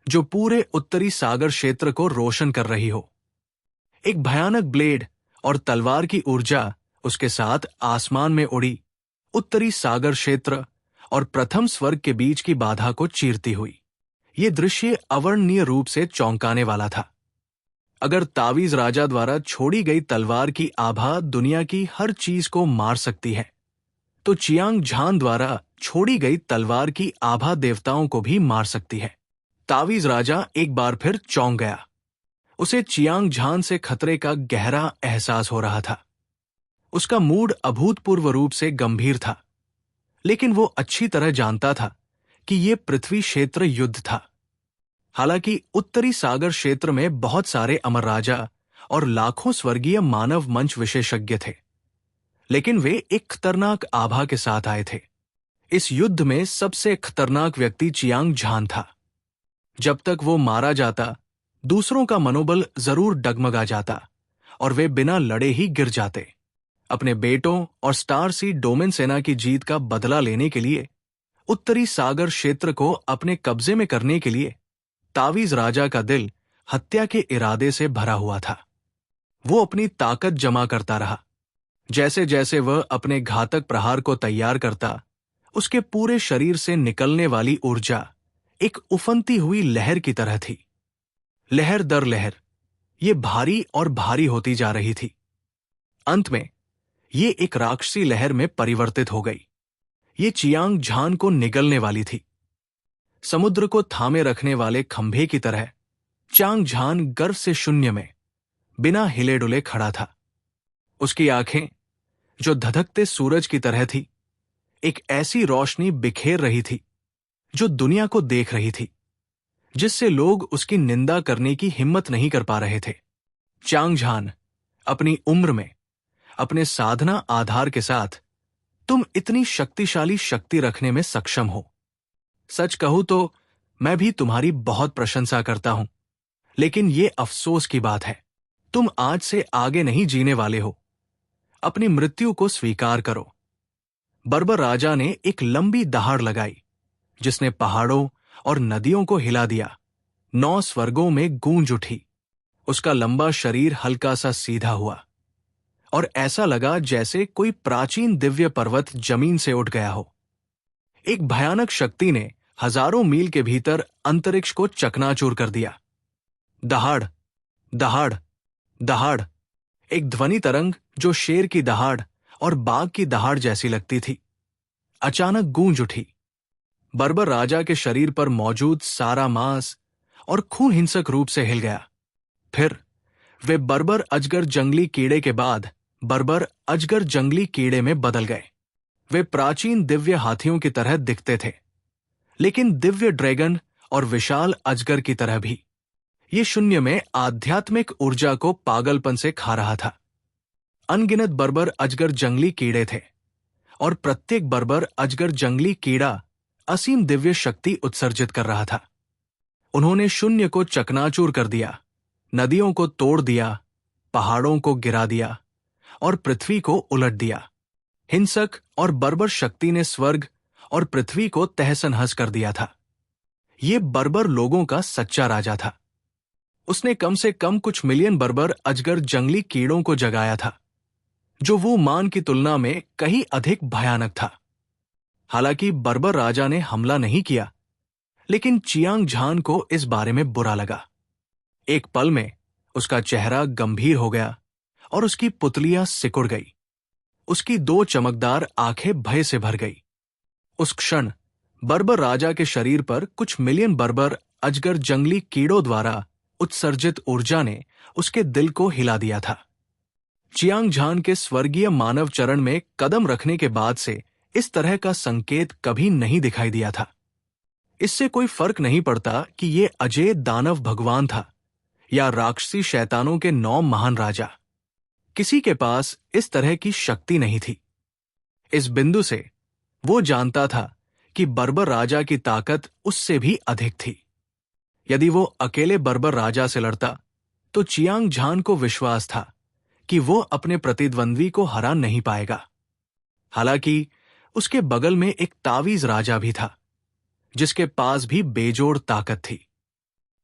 जो पूरे उत्तरी सागर क्षेत्र को रोशन कर रही हो। एक भयानक ब्लेड और तलवार की ऊर्जा उसके साथ आसमान में उड़ी, उत्तरी सागर क्षेत्र और प्रथम स्वर्ग के बीच की बाधा को चीरती हुई। यह दृश्य अवर्णनीय रूप से चौंकाने वाला था। अगर तावीज राजा द्वारा छोड़ी गई तलवार की आभा दुनिया की हर चीज को मार सकती है, तो चियांग झान द्वारा छोड़ी गई तलवार की आभा देवताओं को भी मार सकती है। तावीज राजा एक बार फिर चौंक गया। उसे चियांग झान से खतरे का गहरा एहसास हो रहा था। उसका मूड अभूतपूर्व रूप से गंभीर था, लेकिन वो अच्छी तरह जानता था कि ये पृथ्वी क्षेत्र युद्ध था। हालांकि उत्तरी सागर क्षेत्र में बहुत सारे अमर राजा और लाखों स्वर्गीय मानव मंच विशेषज्ञ थे, लेकिन वे एक खतरनाक आभा के साथ आए थे। इस युद्ध में सबसे खतरनाक व्यक्ति चियांग झान था। जब तक वो मारा जाता, दूसरों का मनोबल जरूर डगमगा जाता और वे बिना लड़े ही गिर जाते। अपने बेटों और स्टार सी डोमेन सेना की जीत का बदला लेने के लिए, उत्तरी सागर क्षेत्र को अपने कब्जे में करने के लिए तावीज राजा का दिल हत्या के इरादे से भरा हुआ था। वो अपनी ताकत जमा करता रहा। जैसे जैसे वह अपने घातक प्रहार को तैयार करता, उसके पूरे शरीर से निकलने वाली ऊर्जा एक उफनती हुई लहर की तरह थी। लहर दर लहर ये भारी और भारी होती जा रही थी। अंत में ये एक राक्षसी लहर में परिवर्तित हो गई। ये चियांग झान को निगलने वाली थी। समुद्र को थामे रखने वाले खंभे की तरह चियांग झान गर्व से शून्य में बिना हिले डुले खड़ा था। उसकी आंखें, जो धधकते सूरज की तरह थी, एक ऐसी रोशनी बिखेर रही थी जो दुनिया को देख रही थी, जिससे लोग उसकी निंदा करने की हिम्मत नहीं कर पा रहे थे। चियांग झान, अपनी उम्र में, अपने साधना आधार के साथ तुम इतनी शक्तिशाली शक्ति रखने में सक्षम हो। सच कहूं तो मैं भी तुम्हारी बहुत प्रशंसा करता हूं, लेकिन ये अफसोस की बात है, तुम आज से आगे नहीं जीने वाले हो। अपनी मृत्यु को स्वीकार करो। बर्बर राजा ने एक लंबी दहाड़ लगाई, जिसने पहाड़ों और नदियों को हिला दिया। 9 स्वर्गों में गूंज उठी। उसका लंबा शरीर हल्का सा सीधा हुआ और ऐसा लगा जैसे कोई प्राचीन दिव्य पर्वत जमीन से उठ गया हो। एक भयानक शक्ति ने हजारों मील के भीतर अंतरिक्ष को चकनाचूर कर दिया। दहाड़, दहाड़, दहाड़, एक ध्वनि तरंग जो शेर की दहाड़ और बाघ की दहाड़ जैसी लगती थी, अचानक गूंज उठी। बर्बर राजा के शरीर पर मौजूद सारा मांस और खून हिंसक रूप से हिल गया। फिर वे बर्बर अजगर जंगली कीड़े के बाद बर्बर अजगर जंगली कीड़े में बदल गए। वे प्राचीन दिव्य हाथियों की तरह दिखते थे, लेकिन दिव्य ड्रैगन और विशाल अजगर की तरह भी। ये शून्य में आध्यात्मिक ऊर्जा को पागलपन से खा रहा था। अनगिनत बर्बर अजगर जंगली कीड़े थे, और प्रत्येक बर्बर अजगर जंगली कीड़ा असीम दिव्य शक्ति उत्सर्जित कर रहा था। उन्होंने शून्य को चकनाचूर कर दिया, नदियों को तोड़ दिया, पहाड़ों को गिरा दिया और पृथ्वी को उलट दिया। हिंसक और बर्बर शक्ति ने स्वर्ग और पृथ्वी को तहस-नहस कर दिया था। ये बर्बर लोगों का सच्चा राजा था। उसने कम से कम कुछ मिलियन बर्बर अजगर जंगली कीड़ों को जगाया था, जो वो मान की तुलना में कहीं अधिक भयानक था। हालांकि बर्बर राजा ने हमला नहीं किया, लेकिन चियांग झान को इस बारे में बुरा लगा। एक पल में उसका चेहरा गंभीर हो गया और उसकी पुतलियां सिकुड़ गई। उसकी 2 चमकदार आंखें भय से भर गई। उस क्षण बर्बर राजा के शरीर पर कुछ मिलियन बर्बर अजगर जंगली कीड़ों द्वारा उत्सर्जित ऊर्जा ने उसके दिल को हिला दिया था। चियांग झान के स्वर्गीय मानव चरण में कदम रखने के बाद से इस तरह का संकेत कभी नहीं दिखाई दिया था। इससे कोई फर्क नहीं पड़ता कि ये अजय दानव भगवान था या राक्षसी शैतानों के 9 महान राजा। किसी के पास इस तरह की शक्ति नहीं थी। इस बिंदु से वो जानता था कि बर्बर राजा की ताकत उससे भी अधिक थी। यदि वो अकेले बर्बर राजा से लड़ता, तो चियांग झान को विश्वास था कि वो अपने प्रतिद्वंद्वी को हरा नहीं पाएगा। हालांकि उसके बगल में एक तावीज राजा भी था, जिसके पास भी बेजोड़ ताकत थी।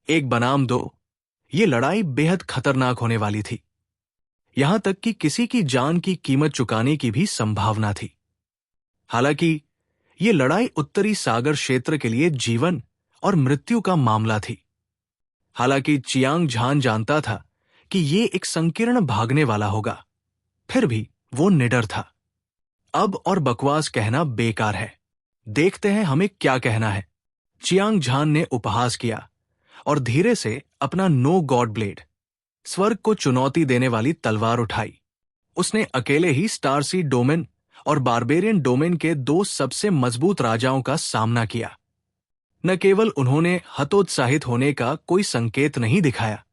1 बनाम 2, ये लड़ाई बेहद खतरनाक होने वाली थी। यहां तक कि किसी की जान की कीमत चुकाने की भी संभावना थी। हालांकि ये लड़ाई उत्तरी सागर क्षेत्र के लिए जीवन और मृत्यु का मामला थी। हालांकि चियांग झान जानता था कि ये एक संकीर्ण भागने वाला होगा, फिर भी वो निडर था। अब और बकवास कहना बेकार है, देखते हैं हमें क्या कहना है। चियांग झान ने उपहास किया और धीरे से अपना नो गॉड ब्लेड, स्वर्ग को चुनौती देने वाली तलवार उठाई। उसने अकेले ही स्टारसी डोमेन और बारबेरियन डोमेन के दो सबसे मजबूत राजाओं का सामना किया। न केवल उन्होंने हतोत्साहित होने का कोई संकेत नहीं दिखाया,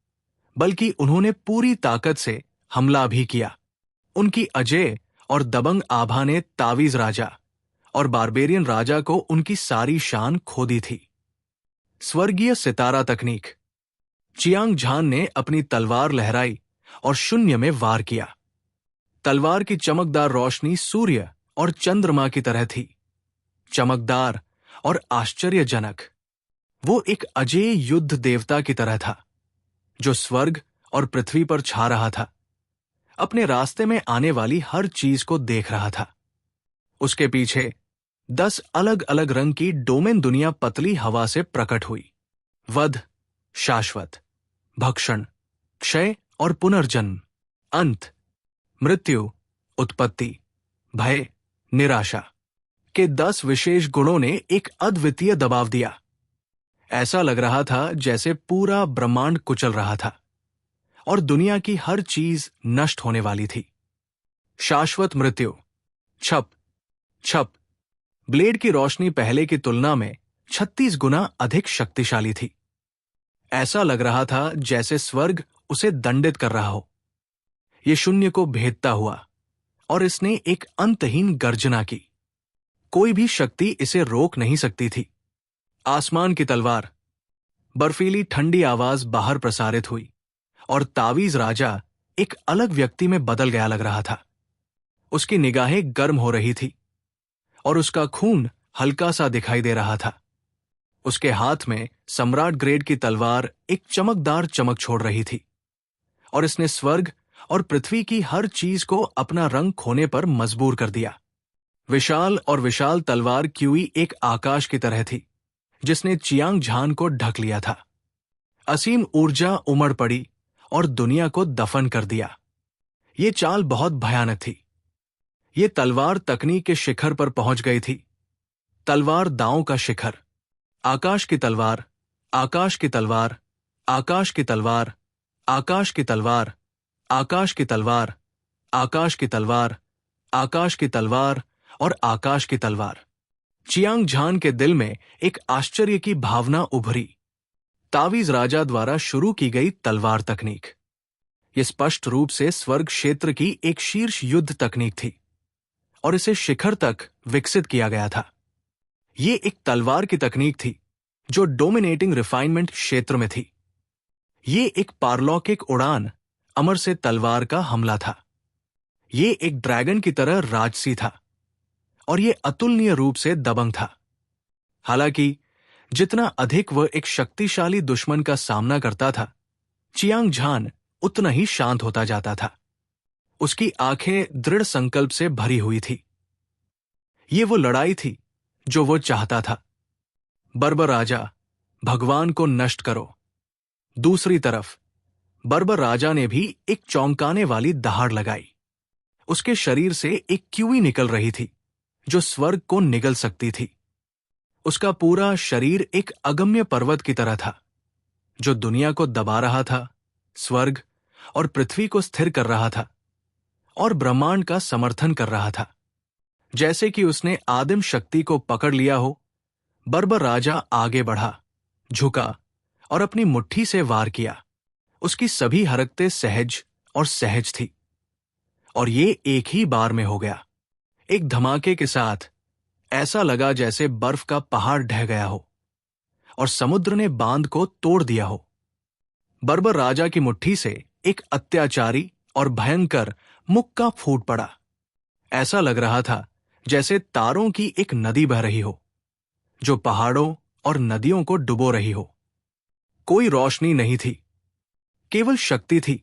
बल्कि उन्होंने पूरी ताकत से हमला भी किया। उनकी अजेय और दबंग आभा ने तावीज राजा और बारबेरियन राजा को उनकी सारी शान खो दी थी। स्वर्गीय सितारा तकनीक। चियांग झान ने अपनी तलवार लहराई और शून्य में वार किया। तलवार की चमकदार रोशनी सूर्य और चंद्रमा की तरह थी, चमकदार और आश्चर्यजनक। वो एक अजेय युद्ध देवता की तरह था, जो स्वर्ग और पृथ्वी पर छा रहा था, अपने रास्ते में आने वाली हर चीज को देख रहा था। उसके पीछे 10 अलग अलग रंग की डोमेन दुनिया पतली हवा से प्रकट हुई। वध, शाश्वत, भक्षण, क्षय और पुनर्जन्म, अंत, मृत्यु, उत्पत्ति, भय, निराशा के 10 विशेष गुणों ने एक अद्वितीय दबाव दिया। ऐसा लग रहा था जैसे पूरा ब्रह्मांड कुचल रहा था और दुनिया की हर चीज नष्ट होने वाली थी। शाश्वत मृत्यु। छप छप। ब्लेड की रोशनी पहले की तुलना में 36 गुना अधिक शक्तिशाली थी। ऐसा लग रहा था जैसे स्वर्ग उसे दंडित कर रहा हो। ये शून्य को भेदता हुआ और इसने एक अंतहीन गर्जना की। कोई भी शक्ति इसे रोक नहीं सकती थी। आसमान की तलवार। बर्फीली ठंडी आवाज बाहर प्रसारित हुई और तावीज राजा एक अलग व्यक्ति में बदल गया लग रहा था। उसकी निगाहें गर्म हो रही थी और उसका खून हल्का सा दिखाई दे रहा था। उसके हाथ में सम्राट ग्रेड की तलवार एक चमकदार चमक छोड़ रही थी और इसने स्वर्ग और पृथ्वी की हर चीज को अपना रंग खोने पर मजबूर कर दिया। विशाल तलवार क्यूई एक आकाश की तरह थी, जिसने चियांग झान को ढक लिया था। असीम ऊर्जा उमड़ पड़ी और दुनिया को दफन कर दिया। ये चाल बहुत भयानक थी। ये तलवार तकनीक के शिखर पर पहुंच गई थी। तलवार दांव का शिखर। आकाश की तलवार, आकाश की तलवार, आकाश की तलवार, आकाश की तलवार, आकाश की तलवार, आकाश की तलवार, आकाश की तलवार और आकाश की तलवार। चियांग झान के दिल में एक आश्चर्य की भावना उभरी। तावीज राजा द्वारा शुरू की गई तलवार तकनीक। यह स्पष्ट रूप से स्वर्ग क्षेत्र की एक शीर्ष युद्ध तकनीक थी और इसे शिखर तक विकसित किया गया था। ये एक तलवार की तकनीक थी जो डोमिनेटिंग रिफाइनमेंट क्षेत्र में थी। ये एक पारलौकिक उड़ान अमर से तलवार का हमला था। ये एक ड्रैगन की तरह राजसी था और ये अतुलनीय रूप से दबंग था। हालांकि जितना अधिक वह एक शक्तिशाली दुश्मन का सामना करता था, चियांग झान उतना ही शांत होता जाता था। उसकी आंखें दृढ़ संकल्प से भरी हुई थी। ये वो लड़ाई थी जो वो चाहता था। बर्बर राजा, भगवान को नष्ट करो। दूसरी तरफ बर्बर राजा ने भी एक चौंकाने वाली दहाड़ लगाई। उसके शरीर से एक क्यूई निकल रही थी जो स्वर्ग को निगल सकती थी। उसका पूरा शरीर एक अगम्य पर्वत की तरह था जो दुनिया को दबा रहा था, स्वर्ग और पृथ्वी को स्थिर कर रहा था और ब्रह्मांड का समर्थन कर रहा था। जैसे कि उसने आदिम शक्ति को पकड़ लिया हो, बर्बर राजा आगे बढ़ा, झुका और अपनी मुट्ठी से वार किया। उसकी सभी हरकतें सहज और सहज थी और ये एक ही बार में हो गया। एक धमाके के साथ ऐसा लगा जैसे बर्फ का पहाड़ ढह गया हो और समुद्र ने बांध को तोड़ दिया हो। बर्बर राजा की मुट्ठी से एक अत्याचारी और भयंकर मुक्का फूट पड़ा। ऐसा लग रहा था जैसे तारों की एक नदी बह रही हो जो पहाड़ों और नदियों को डुबो रही हो। कोई रोशनी नहीं थी, केवल शक्ति थी,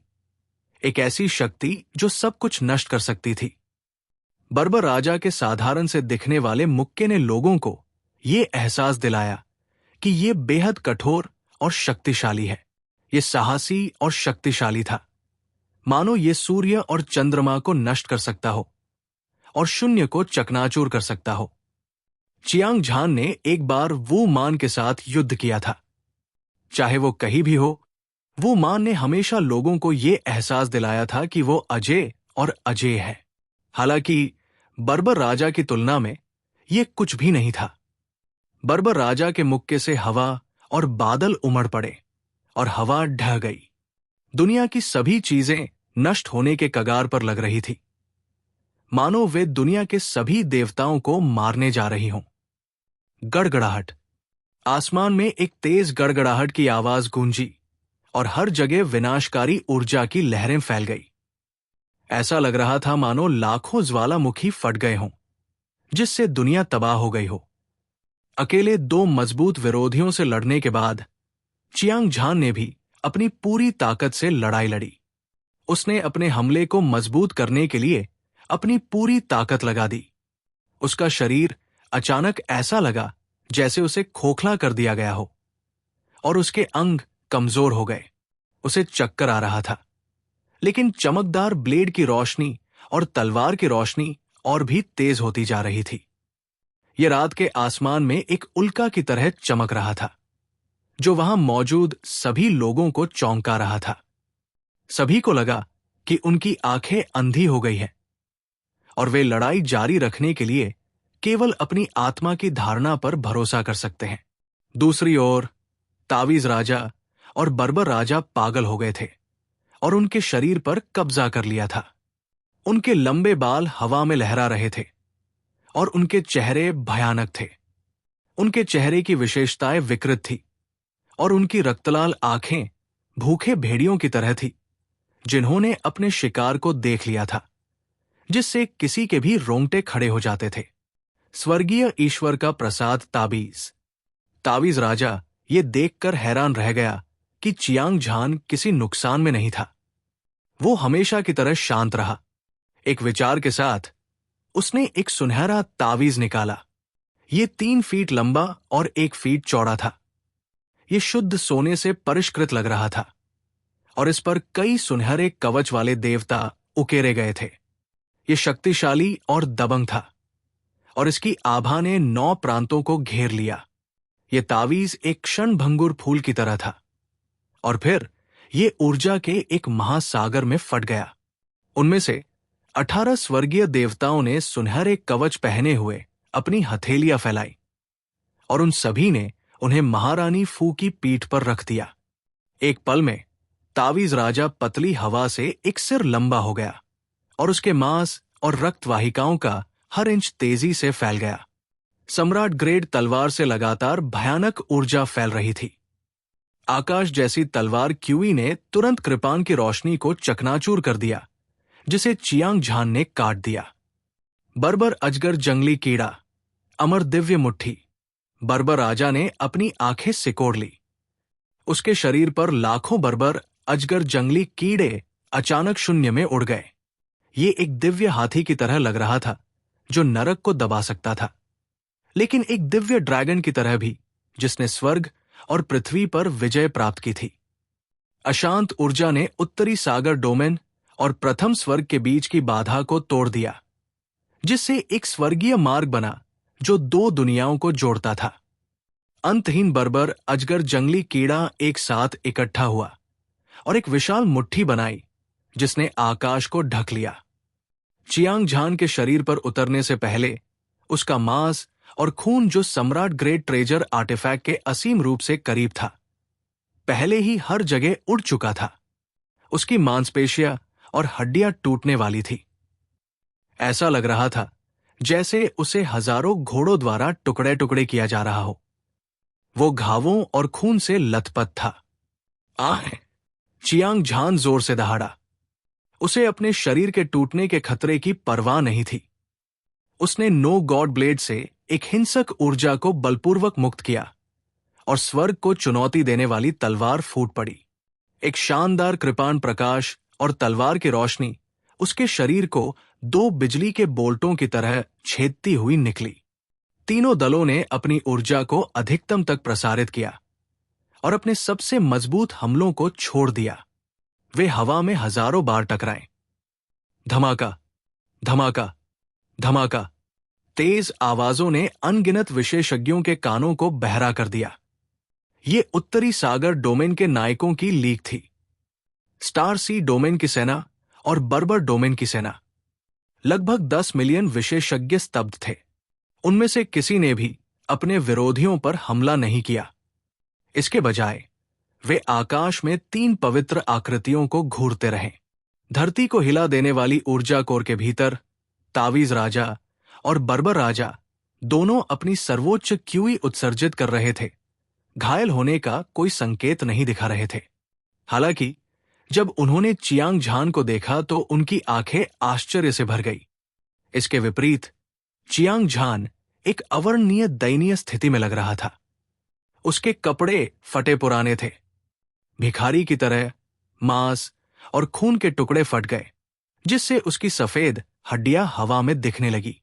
एक ऐसी शक्ति जो सब कुछ नष्ट कर सकती थी। बर्बर राजा के साधारण से दिखने वाले मुक्के ने लोगों को यह एहसास दिलाया कि यह बेहद कठोर और शक्तिशाली है। यह साहसी और शक्तिशाली था, मानो यह सूर्य और चंद्रमा को नष्ट कर सकता हो और शून्य को चकनाचूर कर सकता हो। चियांग झान ने एक बार वू मान के साथ युद्ध किया था। चाहे वो कहीं भी हो, वो मान ने हमेशा लोगों को ये एहसास दिलाया था कि वो अजय और अजय है। हालांकि बर्बर राजा की तुलना में ये कुछ भी नहीं था। बर्बर राजा के मुक्के से हवा और बादल उमड़ पड़े और हवा ढह गई। दुनिया की सभी चीजें नष्ट होने के कगार पर लग रही थी, मानो वे दुनिया के सभी देवताओं को मारने जा रही हों। गड़गड़ाहट। आसमान में एक तेज गड़गड़ाहट की आवाज गूंजी और हर जगह विनाशकारी ऊर्जा की लहरें फैल गई। ऐसा लग रहा था मानो लाखों ज्वालामुखी फट गए हों, जिससे दुनिया तबाह हो गई हो। अकेले दो मजबूत विरोधियों से लड़ने के बाद चियांग झान ने भी अपनी पूरी ताकत से लड़ाई लड़ी। उसने अपने हमले को मजबूत करने के लिए अपनी पूरी ताकत लगा दी। उसका शरीर अचानक ऐसा लगा जैसे उसे खोखला कर दिया गया हो और उसके अंग कमजोर हो गए। उसे चक्कर आ रहा था, लेकिन चमकदार ब्लेड की रोशनी और तलवार की रोशनी और भी तेज होती जा रही थी। यह रात के आसमान में एक उल्का की तरह चमक रहा था, जो वहां मौजूद सभी लोगों को चौंका रहा था। सभी को लगा कि उनकी आंखें अंधी हो गई हैं और वे लड़ाई जारी रखने के लिए केवल अपनी आत्मा की धारणा पर भरोसा कर सकते हैं। दूसरी ओर तावीज राजा और बर्बर राजा पागल हो गए थे और उनके शरीर पर कब्जा कर लिया था। उनके लंबे बाल हवा में लहरा रहे थे और उनके चेहरे भयानक थे। उनके चेहरे की विशेषताएं विकृत थी और उनकी रक्तलाल आंखें भूखे भेड़ियों की तरह थी, जिन्होंने अपने शिकार को देख लिया था, जिससे किसी के भी रोंगटे खड़े हो जाते थे। स्वर्गीय ईश्वर का प्रसाद ताबीज। तावीज राजा ये देखकर हैरान रह गया कि चियांग झान किसी नुकसान में नहीं था। वो हमेशा की तरह शांत रहा। एक विचार के साथ उसने एक सुनहरा तावीज निकाला। ये 3 फीट लंबा और 1 फीट चौड़ा था। ये शुद्ध सोने से परिष्कृत लग रहा था और इस पर कई सुनहरे कवच वाले देवता उकेरे गए थे। ये शक्तिशाली और दबंग था और इसकी आभा ने 9 प्रांतों को घेर लिया। ये तावीज एक क्षणभंगुर फूल की तरह था और फिर ये ऊर्जा के एक महासागर में फट गया। उनमें से 18 स्वर्गीय देवताओं ने सुनहरे कवच पहने हुए अपनी हथेलियां फैलाई और उन सभी ने उन्हें महारानी फू की पीठ पर रख दिया। एक पल में तावीज राजा पतली हवा से एक सिर लंबा हो गया और उसके मांस और रक्त वाहिकाओं का हर इंच तेजी से फैल गया। सम्राट ग्रेड तलवार से लगातार भयानक ऊर्जा फैल रही थी। आकाश जैसी तलवार क्यूई ने तुरंत कृपान की रोशनी को चकनाचूर कर दिया, जिसे चियांग झान ने काट दिया। बर्बर अजगर जंगली कीड़ा, अमर दिव्य मुट्ठी। बर्बर राजा ने अपनी आंखें सिकोड़ ली। उसके शरीर पर लाखों बर्बर अजगर जंगली कीड़े अचानक शून्य में उड़ गए। ये एक दिव्य हाथी की तरह लग रहा था, जो नरक को दबा सकता था, लेकिन एक दिव्य ड्रैगन की तरह भी, जिसने स्वर्ग और पृथ्वी पर विजय प्राप्त की थी। अशांत ऊर्जा ने उत्तरी सागर डोमेन और प्रथम स्वर्ग के बीच की बाधा को तोड़ दिया, जिससे एक स्वर्गीय मार्ग बना जो 2 दुनियाओं को जोड़ता था। अंतहीन बर्बर अजगर जंगली कीड़ा एक साथ इकट्ठा हुआ और एक विशाल मुट्ठी बनाई, जिसने आकाश को ढक लिया। चियांग झान के शरीर पर उतरने से पहले उसका मांस और खून, जो सम्राट ग्रेट ट्रेजर आर्टिफैक्ट के असीम रूप से करीब था, पहले ही हर जगह उड़ चुका था। उसकी मांसपेशियां और हड्डियां टूटने वाली थी। ऐसा लग रहा था जैसे उसे हजारों घोड़ों द्वारा टुकड़े टुकड़े किया जा रहा हो। वो घावों और खून से लथपथ था। आह! चियांग झान जोर से दहाड़ा। उसे अपने शरीर के टूटने के खतरे की परवाह नहीं थी। उसने नो गॉड ब्लेड से एक हिंसक ऊर्जा को बलपूर्वक मुक्त किया और स्वर्ग को चुनौती देने वाली तलवार फूट पड़ी। एक शानदार कृपाण प्रकाश और तलवार की रोशनी उसके शरीर को 2 बिजली के बोल्टों की तरह छेदती हुई निकली। तीनों दलों ने अपनी ऊर्जा को अधिकतम तक प्रसारित किया और अपने सबसे मजबूत हमलों को छोड़ दिया। वे हवा में हजारों बार टकराए। धमाका, धमाका, धमाका। तेज आवाजों ने अनगिनत विशेषज्ञों के कानों को बहरा कर दिया। ये उत्तरी सागर डोमेन के नायकों की लीग थी। स्टार सी डोमेन की सेना और बर्बर डोमेन की सेना। लगभग 10 मिलियन विशेषज्ञ स्तब्ध थे। उनमें से किसी ने भी अपने विरोधियों पर हमला नहीं किया। इसके बजाय वे आकाश में 3 पवित्र आकृतियों को घूरते रहे। धरती को हिला देने वाली ऊर्जा कोर के भीतर तावीज राजा और बर्बर राजा दोनों अपनी सर्वोच्च क्यूई उत्सर्जित कर रहे थे। घायल होने का कोई संकेत नहीं दिखा रहे थे। हालांकि जब उन्होंने चियांग झान को देखा तो उनकी आंखें आश्चर्य से भर गई। इसके विपरीत चियांग झान एक अवर्णनीय दयनीय स्थिति में लग रहा था। उसके कपड़े फटे पुराने थे। भिखारी की तरह मांस और खून के टुकड़े फट गए, जिससे उसकी सफेद हड्डियां हवा में दिखने लगी।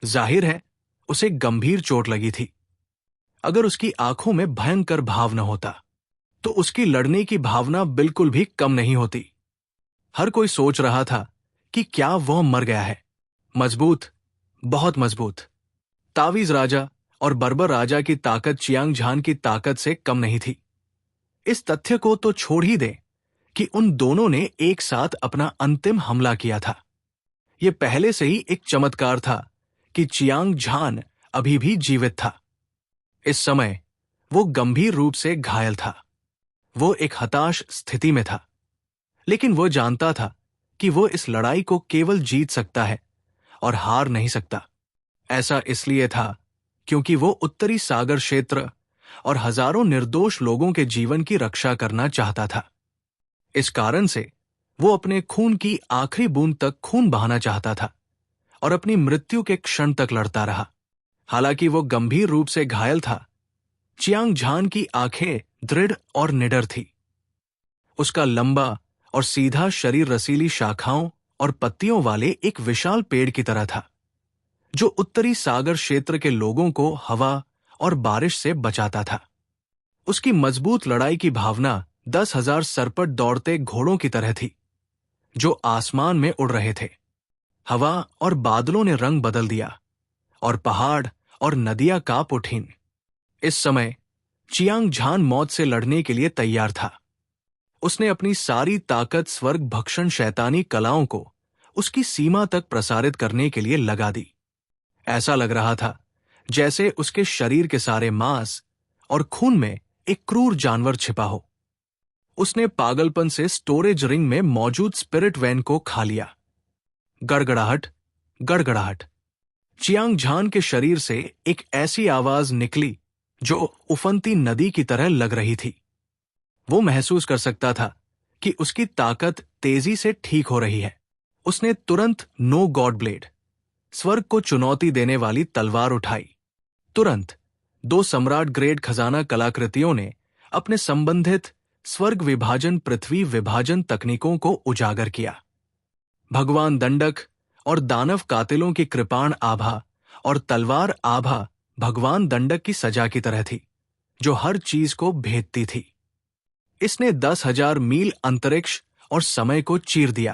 जाहिर है उसे गंभीर चोट लगी थी। अगर उसकी आंखों में भयंकर भाव न होता तो उसकी लड़ने की भावना बिल्कुल भी कम नहीं होती। हर कोई सोच रहा था कि क्या वह मर गया है। मजबूत, बहुत मजबूत। तावीज राजा और बर्बर राजा की ताकत चियांग झान की ताकत से कम नहीं थी। इस तथ्य को तो छोड़ ही दे कि उन दोनों ने एक साथ अपना अंतिम हमला किया था। यह पहले से ही एक चमत्कार था कि चियांग झान अभी भी जीवित था। इस समय वो गंभीर रूप से घायल था। वो एक हताश स्थिति में था, लेकिन वो जानता था कि वो इस लड़ाई को केवल जीत सकता है और हार नहीं सकता। ऐसा इसलिए था क्योंकि वो उत्तरी सागर क्षेत्र और हजारों निर्दोष लोगों के जीवन की रक्षा करना चाहता था। इस कारण से वो अपने खून की आखिरी बूंद तक खून बहाना चाहता था और अपनी मृत्यु के क्षण तक लड़ता रहा। हालांकि वो गंभीर रूप से घायल था, चियांग झान की आंखें दृढ़ और निडर थी। उसका लंबा और सीधा शरीर रसीली शाखाओं और पत्तियों वाले एक विशाल पेड़ की तरह था, जो उत्तरी सागर क्षेत्र के लोगों को हवा और बारिश से बचाता था। उसकी मजबूत लड़ाई की भावना 10,000 सरपट दौड़ते घोड़ों की तरह थी, जो आसमान में उड़ रहे थे। हवा और बादलों ने रंग बदल दिया और पहाड़ और नदियां कांप उठीं। इस समय चियांग झान मौत से लड़ने के लिए तैयार था। उसने अपनी सारी ताकत स्वर्ग भक्षण शैतानी कलाओं को उसकी सीमा तक प्रसारित करने के लिए लगा दी। ऐसा लग रहा था जैसे उसके शरीर के सारे मांस और खून में एक क्रूर जानवर छिपा हो। उसने पागलपन से स्टोरेज रिंग में मौजूद स्पिरिट वैन को खा लिया। गड़गड़ाहट, गड़गड़ाहट। चियांग झान के शरीर से एक ऐसी आवाज निकली जो उफनती नदी की तरह लग रही थी। वो महसूस कर सकता था कि उसकी ताकत तेजी से ठीक हो रही है। उसने तुरंत नो गॉड ब्लेड, स्वर्ग को चुनौती देने वाली तलवार उठाई। तुरंत 2 सम्राट ग्रेड खजाना कलाकृतियों ने अपने संबंधित स्वर्ग विभाजन पृथ्वी विभाजन तकनीकों को उजागर किया। भगवान दंडक और दानव कातिलों की कृपाण आभा और तलवार आभा भगवान दंडक की सजा की तरह थी, जो हर चीज को भेदती थी। इसने 10,000 मील अंतरिक्ष और समय को चीर दिया।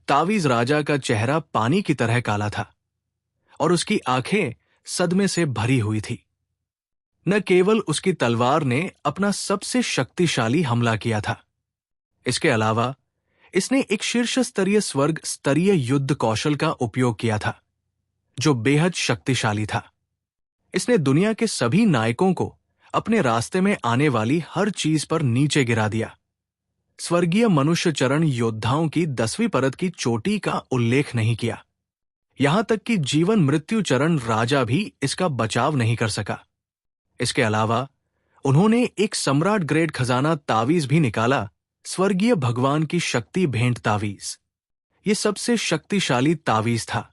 तावीज राजा का चेहरा पानी की तरह काला था और उसकी आंखें सदमे से भरी हुई थी। न केवल उसकी तलवार ने अपना सबसे शक्तिशाली हमला किया था, इसके अलावा इसने एक शीर्ष स्तरीय स्वर्ग स्तरीय युद्ध कौशल का उपयोग किया था, जो बेहद शक्तिशाली था। इसने दुनिया के सभी नायकों को अपने रास्ते में आने वाली हर चीज पर नीचे गिरा दिया। स्वर्गीय मनुष्य चरण योद्धाओं की 10वीं परत की चोटी का उल्लेख नहीं किया। यहां तक कि जीवन मृत्यु चरण राजा भी इसका बचाव नहीं कर सका। इसके अलावा उन्होंने एक सम्राट ग्रेड खजाना तावीज भी निकाला, स्वर्गीय भगवान की शक्ति भेंट तावीज। ये सबसे शक्तिशाली तावीज था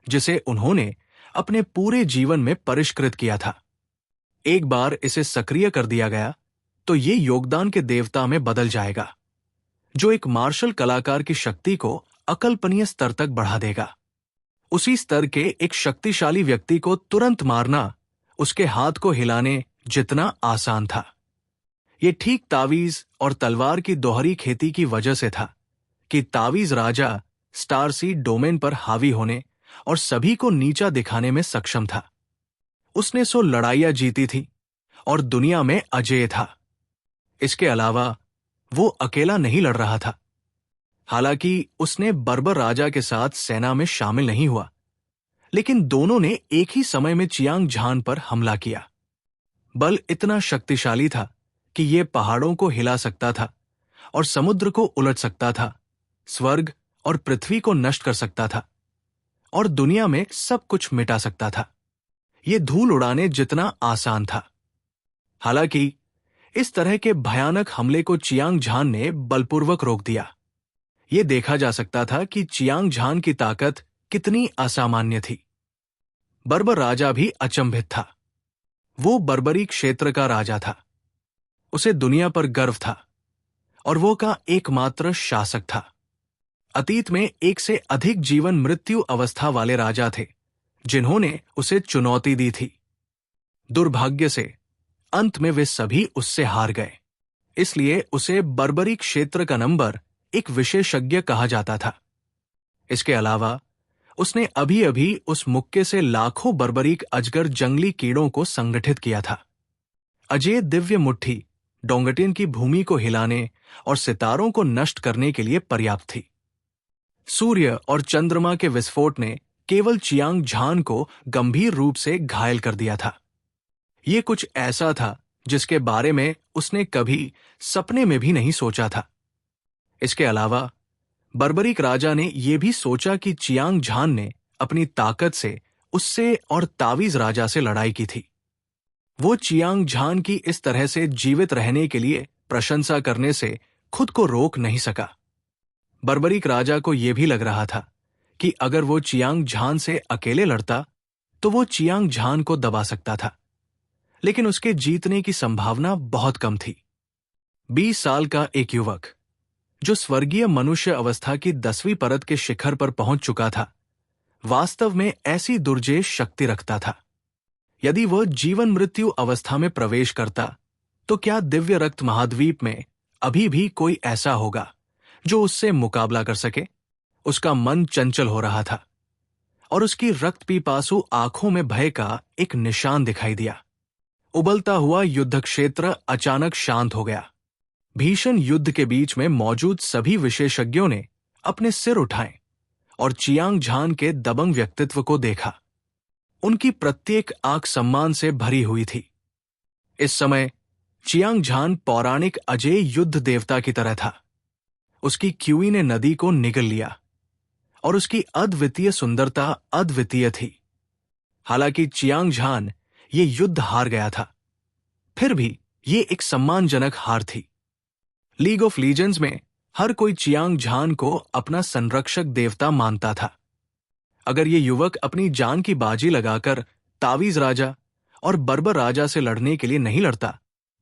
जिसे उन्होंने अपने पूरे जीवन में परिष्कृत किया था। एक बार इसे सक्रिय कर दिया गया तो ये योगदान के देवता में बदल जाएगा, जो एक मार्शल कलाकार की शक्ति को अकल्पनीय स्तर तक बढ़ा देगा। उसी स्तर के एक शक्तिशाली व्यक्ति को तुरंत मारना उसके हाथ को हिलाने जितना आसान था। ये ठीक तावीज और तलवार की दोहरी खेती की वजह से था कि तावीज राजा स्टार सीड डोमेन पर हावी होने और सभी को नीचा दिखाने में सक्षम था। उसने 100 लड़ाइयां जीती थी और दुनिया में अजेय था। इसके अलावा वो अकेला नहीं लड़ रहा था। हालांकि उसने बर्बर राजा के साथ सेना में शामिल नहीं हुआ, लेकिन दोनों ने एक ही समय में चियांग झान पर हमला किया। बल इतना शक्तिशाली था कि ये पहाड़ों को हिला सकता था और समुद्र को उलट सकता था, स्वर्ग और पृथ्वी को नष्ट कर सकता था और दुनिया में सब कुछ मिटा सकता था। ये धूल उड़ाने जितना आसान था। हालांकि इस तरह के भयानक हमले को चियांग झान ने बलपूर्वक रोक दिया। ये देखा जा सकता था कि चियांग झान की ताकत कितनी असामान्य थी। बर्बर राजा भी अचंभित था। वो बर्बरी क्षेत्र का राजा था। उसे दुनिया पर गर्व था और वो का एकमात्र शासक था। अतीत में एक से अधिक जीवन मृत्यु अवस्था वाले राजा थे जिन्होंने उसे चुनौती दी थी। दुर्भाग्य से अंत में वे सभी उससे हार गए। इसलिए उसे बर्बरी क्षेत्र का नंबर एक विशेषज्ञ कहा जाता था। इसके अलावा उसने अभी अभी उस मुक्के से लाखों बर्बरीक अजगर जंगली कीड़ों को संगठित किया था। अजय दिव्य मुट्ठी डोंगटिन की भूमि को हिलाने और सितारों को नष्ट करने के लिए पर्याप्त थी। सूर्य और चंद्रमा के विस्फोट ने केवल चियांग झान को गंभीर रूप से घायल कर दिया था। ये कुछ ऐसा था जिसके बारे में उसने कभी सपने में भी नहीं सोचा था। इसके अलावा बर्बरीक राजा ने यह भी सोचा कि चियांग झान ने अपनी ताकत से उससे और तावीज राजा से लड़ाई की थी। वो चियांग झान की इस तरह से जीवित रहने के लिए प्रशंसा करने से खुद को रोक नहीं सका। बर्बरीक राजा को यह भी लग रहा था कि अगर वो चियांग झान से अकेले लड़ता तो वो चियांग झान को दबा सकता था, लेकिन उसके जीतने की संभावना बहुत कम थी। 20 साल का एक युवक जो स्वर्गीय मनुष्य अवस्था की 10वीं परत के शिखर पर पहुंच चुका था, वास्तव में ऐसी दुर्जेश शक्ति रखता था। यदि वह जीवन मृत्यु अवस्था में प्रवेश करता तो क्या दिव्य रक्त महाद्वीप में अभी भी कोई ऐसा होगा जो उससे मुकाबला कर सके? उसका मन चंचल हो रहा था और उसकी रक्त पीपासु आंखों में भय का एक निशान दिखाई दिया। उबलता हुआ युद्ध क्षेत्र अचानक शांत हो गया। भीषण युद्ध के बीच में मौजूद सभी विशेषज्ञों ने अपने सिर उठाए और चियांग झान के दबंग व्यक्तित्व को देखा। उनकी प्रत्येक आंख सम्मान से भरी हुई थी। इस समय चियांग झान पौराणिक अजेय युद्ध देवता की तरह था। उसकी क्यूई ने नदी को निगल लिया और उसकी अद्वितीय सुंदरता अद्वितीय थी। हालांकि चियांग झान ये युद्ध हार गया था, फिर भी ये एक सम्मानजनक हार थी। लीग ऑफ लीजेंड्स में हर कोई चियांग झान को अपना संरक्षक देवता मानता था। अगर ये युवक अपनी जान की बाजी लगाकर तावीज राजा और बर्बर राजा से लड़ने के लिए नहीं लड़ता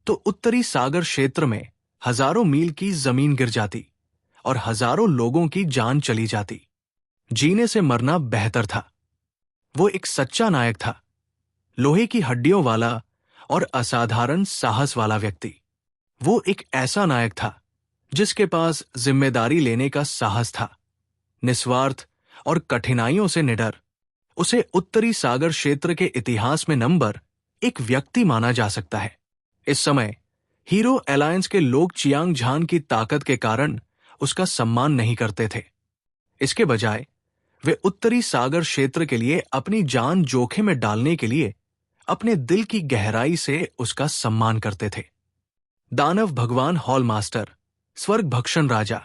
तो उत्तरी सागर क्षेत्र में हजारों मील की जमीन गिर जाती और हजारों लोगों की जान चली जाती। जीने से मरना बेहतर था। वो एक सच्चा नायक था, लोहे की हड्डियों वाला और असाधारण साहस वाला व्यक्ति। वो एक ऐसा नायक था जिसके पास जिम्मेदारी लेने का साहस था, निस्वार्थ और कठिनाइयों से निडर। उसे उत्तरी सागर क्षेत्र के इतिहास में नंबर एक व्यक्ति माना जा सकता है। इस समय हीरो अलायंस के लोग चियांग झान की ताकत के कारण उसका सम्मान नहीं करते थे। इसके बजाय वे उत्तरी सागर क्षेत्र के लिए अपनी जान जोखिम में डालने के लिए अपने दिल की गहराई से उसका सम्मान करते थे। दानव भगवान हॉल मास्टर, स्वर्ग भक्षण राजा,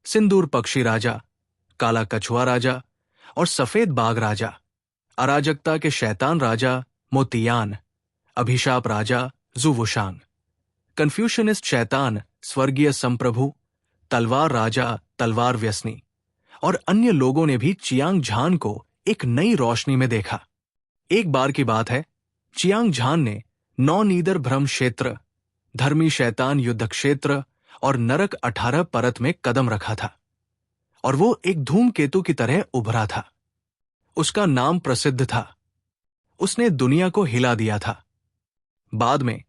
सिंदूर पक्षी राजा, काला कछुआ राजा और सफेद बाघ राजा, अराजकता के शैतान राजा मोतियान, अभिशाप राजा जुवुशांग, कन्फ्यूशनिस्ट शैतान स्वर्गीय संप्रभु, तलवार राजा तलवार व्यसनी और अन्य लोगों ने भी चियांग झान को एक नई रोशनी में देखा। एक बार की बात है, चियांग झान ने 9 नीदर भ्रम क्षेत्र, धर्मी शैतान युद्ध क्षेत्र और नरक 18 परत में कदम रखा था और वो एक धूमकेतु की तरह उभरा था। उसका नाम प्रसिद्ध था। उसने दुनिया को हिला दिया था। बाद में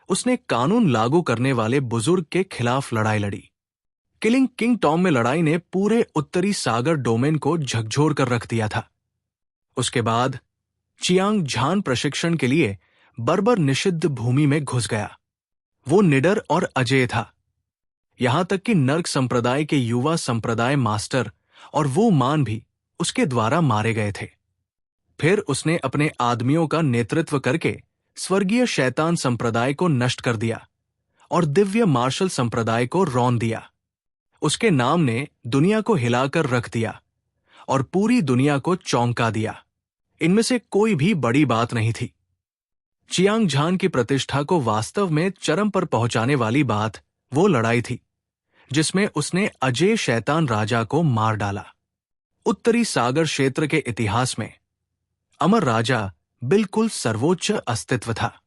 उसने कानून लागू करने वाले बुजुर्ग के खिलाफ लड़ाई लड़ी। किलिंग किंग टॉम में लड़ाई ने पूरे उत्तरी सागर डोमेन को झकझोर कर रख दिया था। उसके बाद चियांग झान प्रशिक्षण के लिए बर्बर निषिद्ध भूमि में घुस गया। वो निडर और अजेय था, यहां तक कि नर्क संप्रदाय के युवा संप्रदाय मास्टर और वो मान भी उसके द्वारा मारे गए थे। फिर उसने अपने आदमियों का नेतृत्व करके स्वर्गीय शैतान संप्रदाय को नष्ट कर दिया और दिव्य मार्शल संप्रदाय को रौंद दिया। उसके नाम ने दुनिया को हिलाकर रख दिया और पूरी दुनिया को चौंका दिया। इनमें से कोई भी बड़ी बात नहीं थी। चियांग झान की प्रतिष्ठा को वास्तव में चरम पर पहुंचाने वाली बात वो लड़ाई थी जिसमें उसने अजय शैतान राजा को मार डाला। उत्तरी सागर क्षेत्र के इतिहास में अमर राजा बिल्कुल सर्वोच्च अस्तित्व था।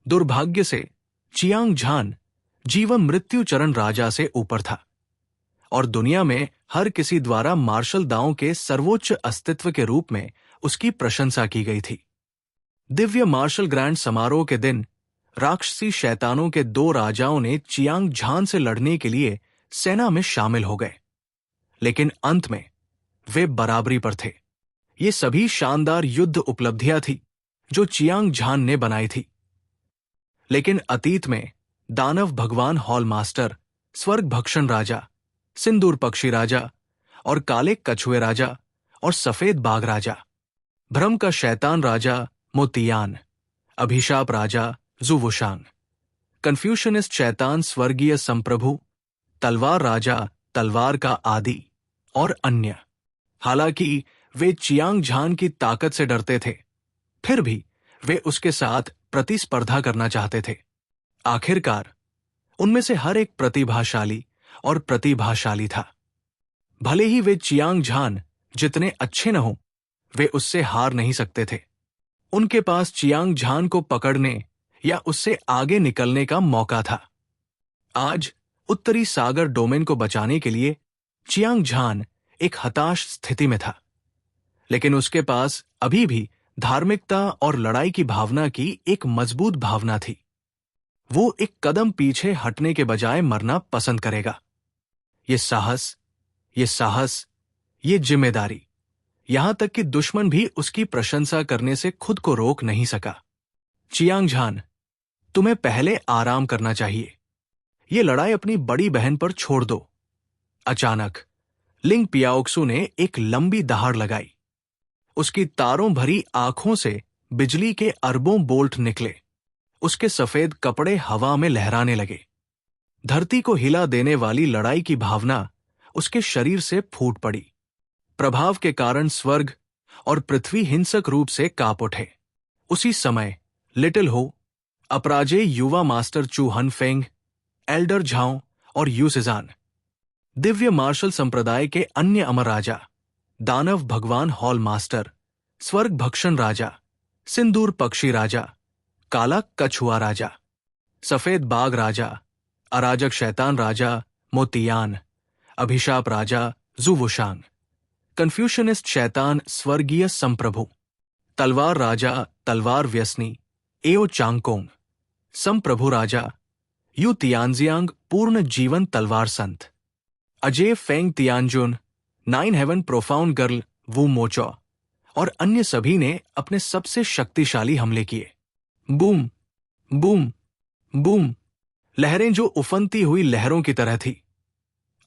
दुर्भाग्य से चियांग झान जीवन मृत्यु चरण राजा से ऊपर था और दुनिया में हर किसी द्वारा मार्शल दांव के सर्वोच्च अस्तित्व के रूप में उसकी प्रशंसा की गई थी। दिव्य मार्शल ग्रैंड समारोह के दिन राक्षसी शैतानों के 2 राजाओं ने चियांग झान से लड़ने के लिए सेना में शामिल हो गए, लेकिन अंत में वे बराबरी पर थे। ये सभी शानदार युद्ध उपलब्धियां थी जो चियांग झान ने बनाई थी, लेकिन अतीत में दानव भगवान हॉल मास्टर, स्वर्ग भक्षण राजा, सिंदूर पक्षी राजा और काले कछुए राजा और सफेद बाघ राजा, भ्रम का शैतान राजा मोतियान, अभिशाप राजा जुवुशांग, कन्फ्यूशनिस्ट शैतान स्वर्गीय संप्रभु, तलवार राजा तलवार का आदि और अन्य। हालांकि वे चियांग झान की ताकत से डरते थे, फिर भी वे उसके साथ प्रतिस्पर्धा करना चाहते थे। आखिरकार उनमें से हर एक प्रतिभाशाली था। भले ही वे चियांग झान जितने अच्छे न हों, वे उससे हार नहीं सकते थे। उनके पास चियांग झान को पकड़ने या उससे आगे निकलने का मौका था। आज उत्तरी सागर डोमेन को बचाने के लिए चियांग झान एक हताश स्थिति में था, लेकिन उसके पास अभी भी धार्मिकता और लड़ाई की भावना की एक मजबूत भावना थी। वो एक कदम पीछे हटने के बजाय मरना पसंद करेगा। ये साहस, ये जिम्मेदारी, यहां तक कि दुश्मन भी उसकी प्रशंसा करने से खुद को रोक नहीं सका। चियांग झान, तुम्हें पहले आराम करना चाहिए। ये लड़ाई अपनी बड़ी बहन पर छोड़ दो। अचानक लिंग पियाओक्सु ने एक लंबी दहाड़ लगाई। उसकी तारों भरी आंखों से बिजली के अरबों बोल्ट निकले। उसके सफेद कपड़े हवा में लहराने लगे। धरती को हिला देने वाली लड़ाई की भावना उसके शरीर से फूट पड़ी। प्रभाव के कारण स्वर्ग और पृथ्वी हिंसक रूप से कांप उठे। उसी समय लिटिल हो, अपराजेय युवा मास्टर चू हनफेंग, एल्डर झाओ और यूसिजान, दिव्य मार्शल संप्रदाय के अन्य अमर राजा, दानव भगवान हॉल मास्टर, स्वर्ग भक्षण राजा, सिंदूर पक्षी राजा, काला कछुआ राजा, सफेद बाघ राजा, अराजक शैतान राजा मोतियान, अभिशाप राजा जुवुशांग, कन्फ्यूशनिस्ट शैतान स्वर्गीय संप्रभु, तलवार राजा तलवार व्यसनी एओ चांगकोंग, संप्रभु राजा यू तियानजियांग पूर्ण जीवन तलवार संत, अजय फेंग तियानजुन, 9 हेवन प्रोफाउंड गर्ल वू मोचो और अन्य सभी ने अपने सबसे शक्तिशाली हमले किए। बूम बूम बूम, लहरें जो उफनती हुई लहरों की तरह थी,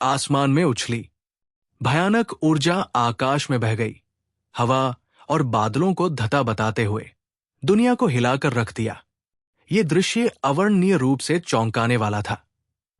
आसमान में उछली। भयानक ऊर्जा आकाश में बह गई, हवा और बादलों को धता बताते हुए दुनिया को हिलाकर रख दिया। ये दृश्य अवर्णनीय रूप से चौंकाने वाला था।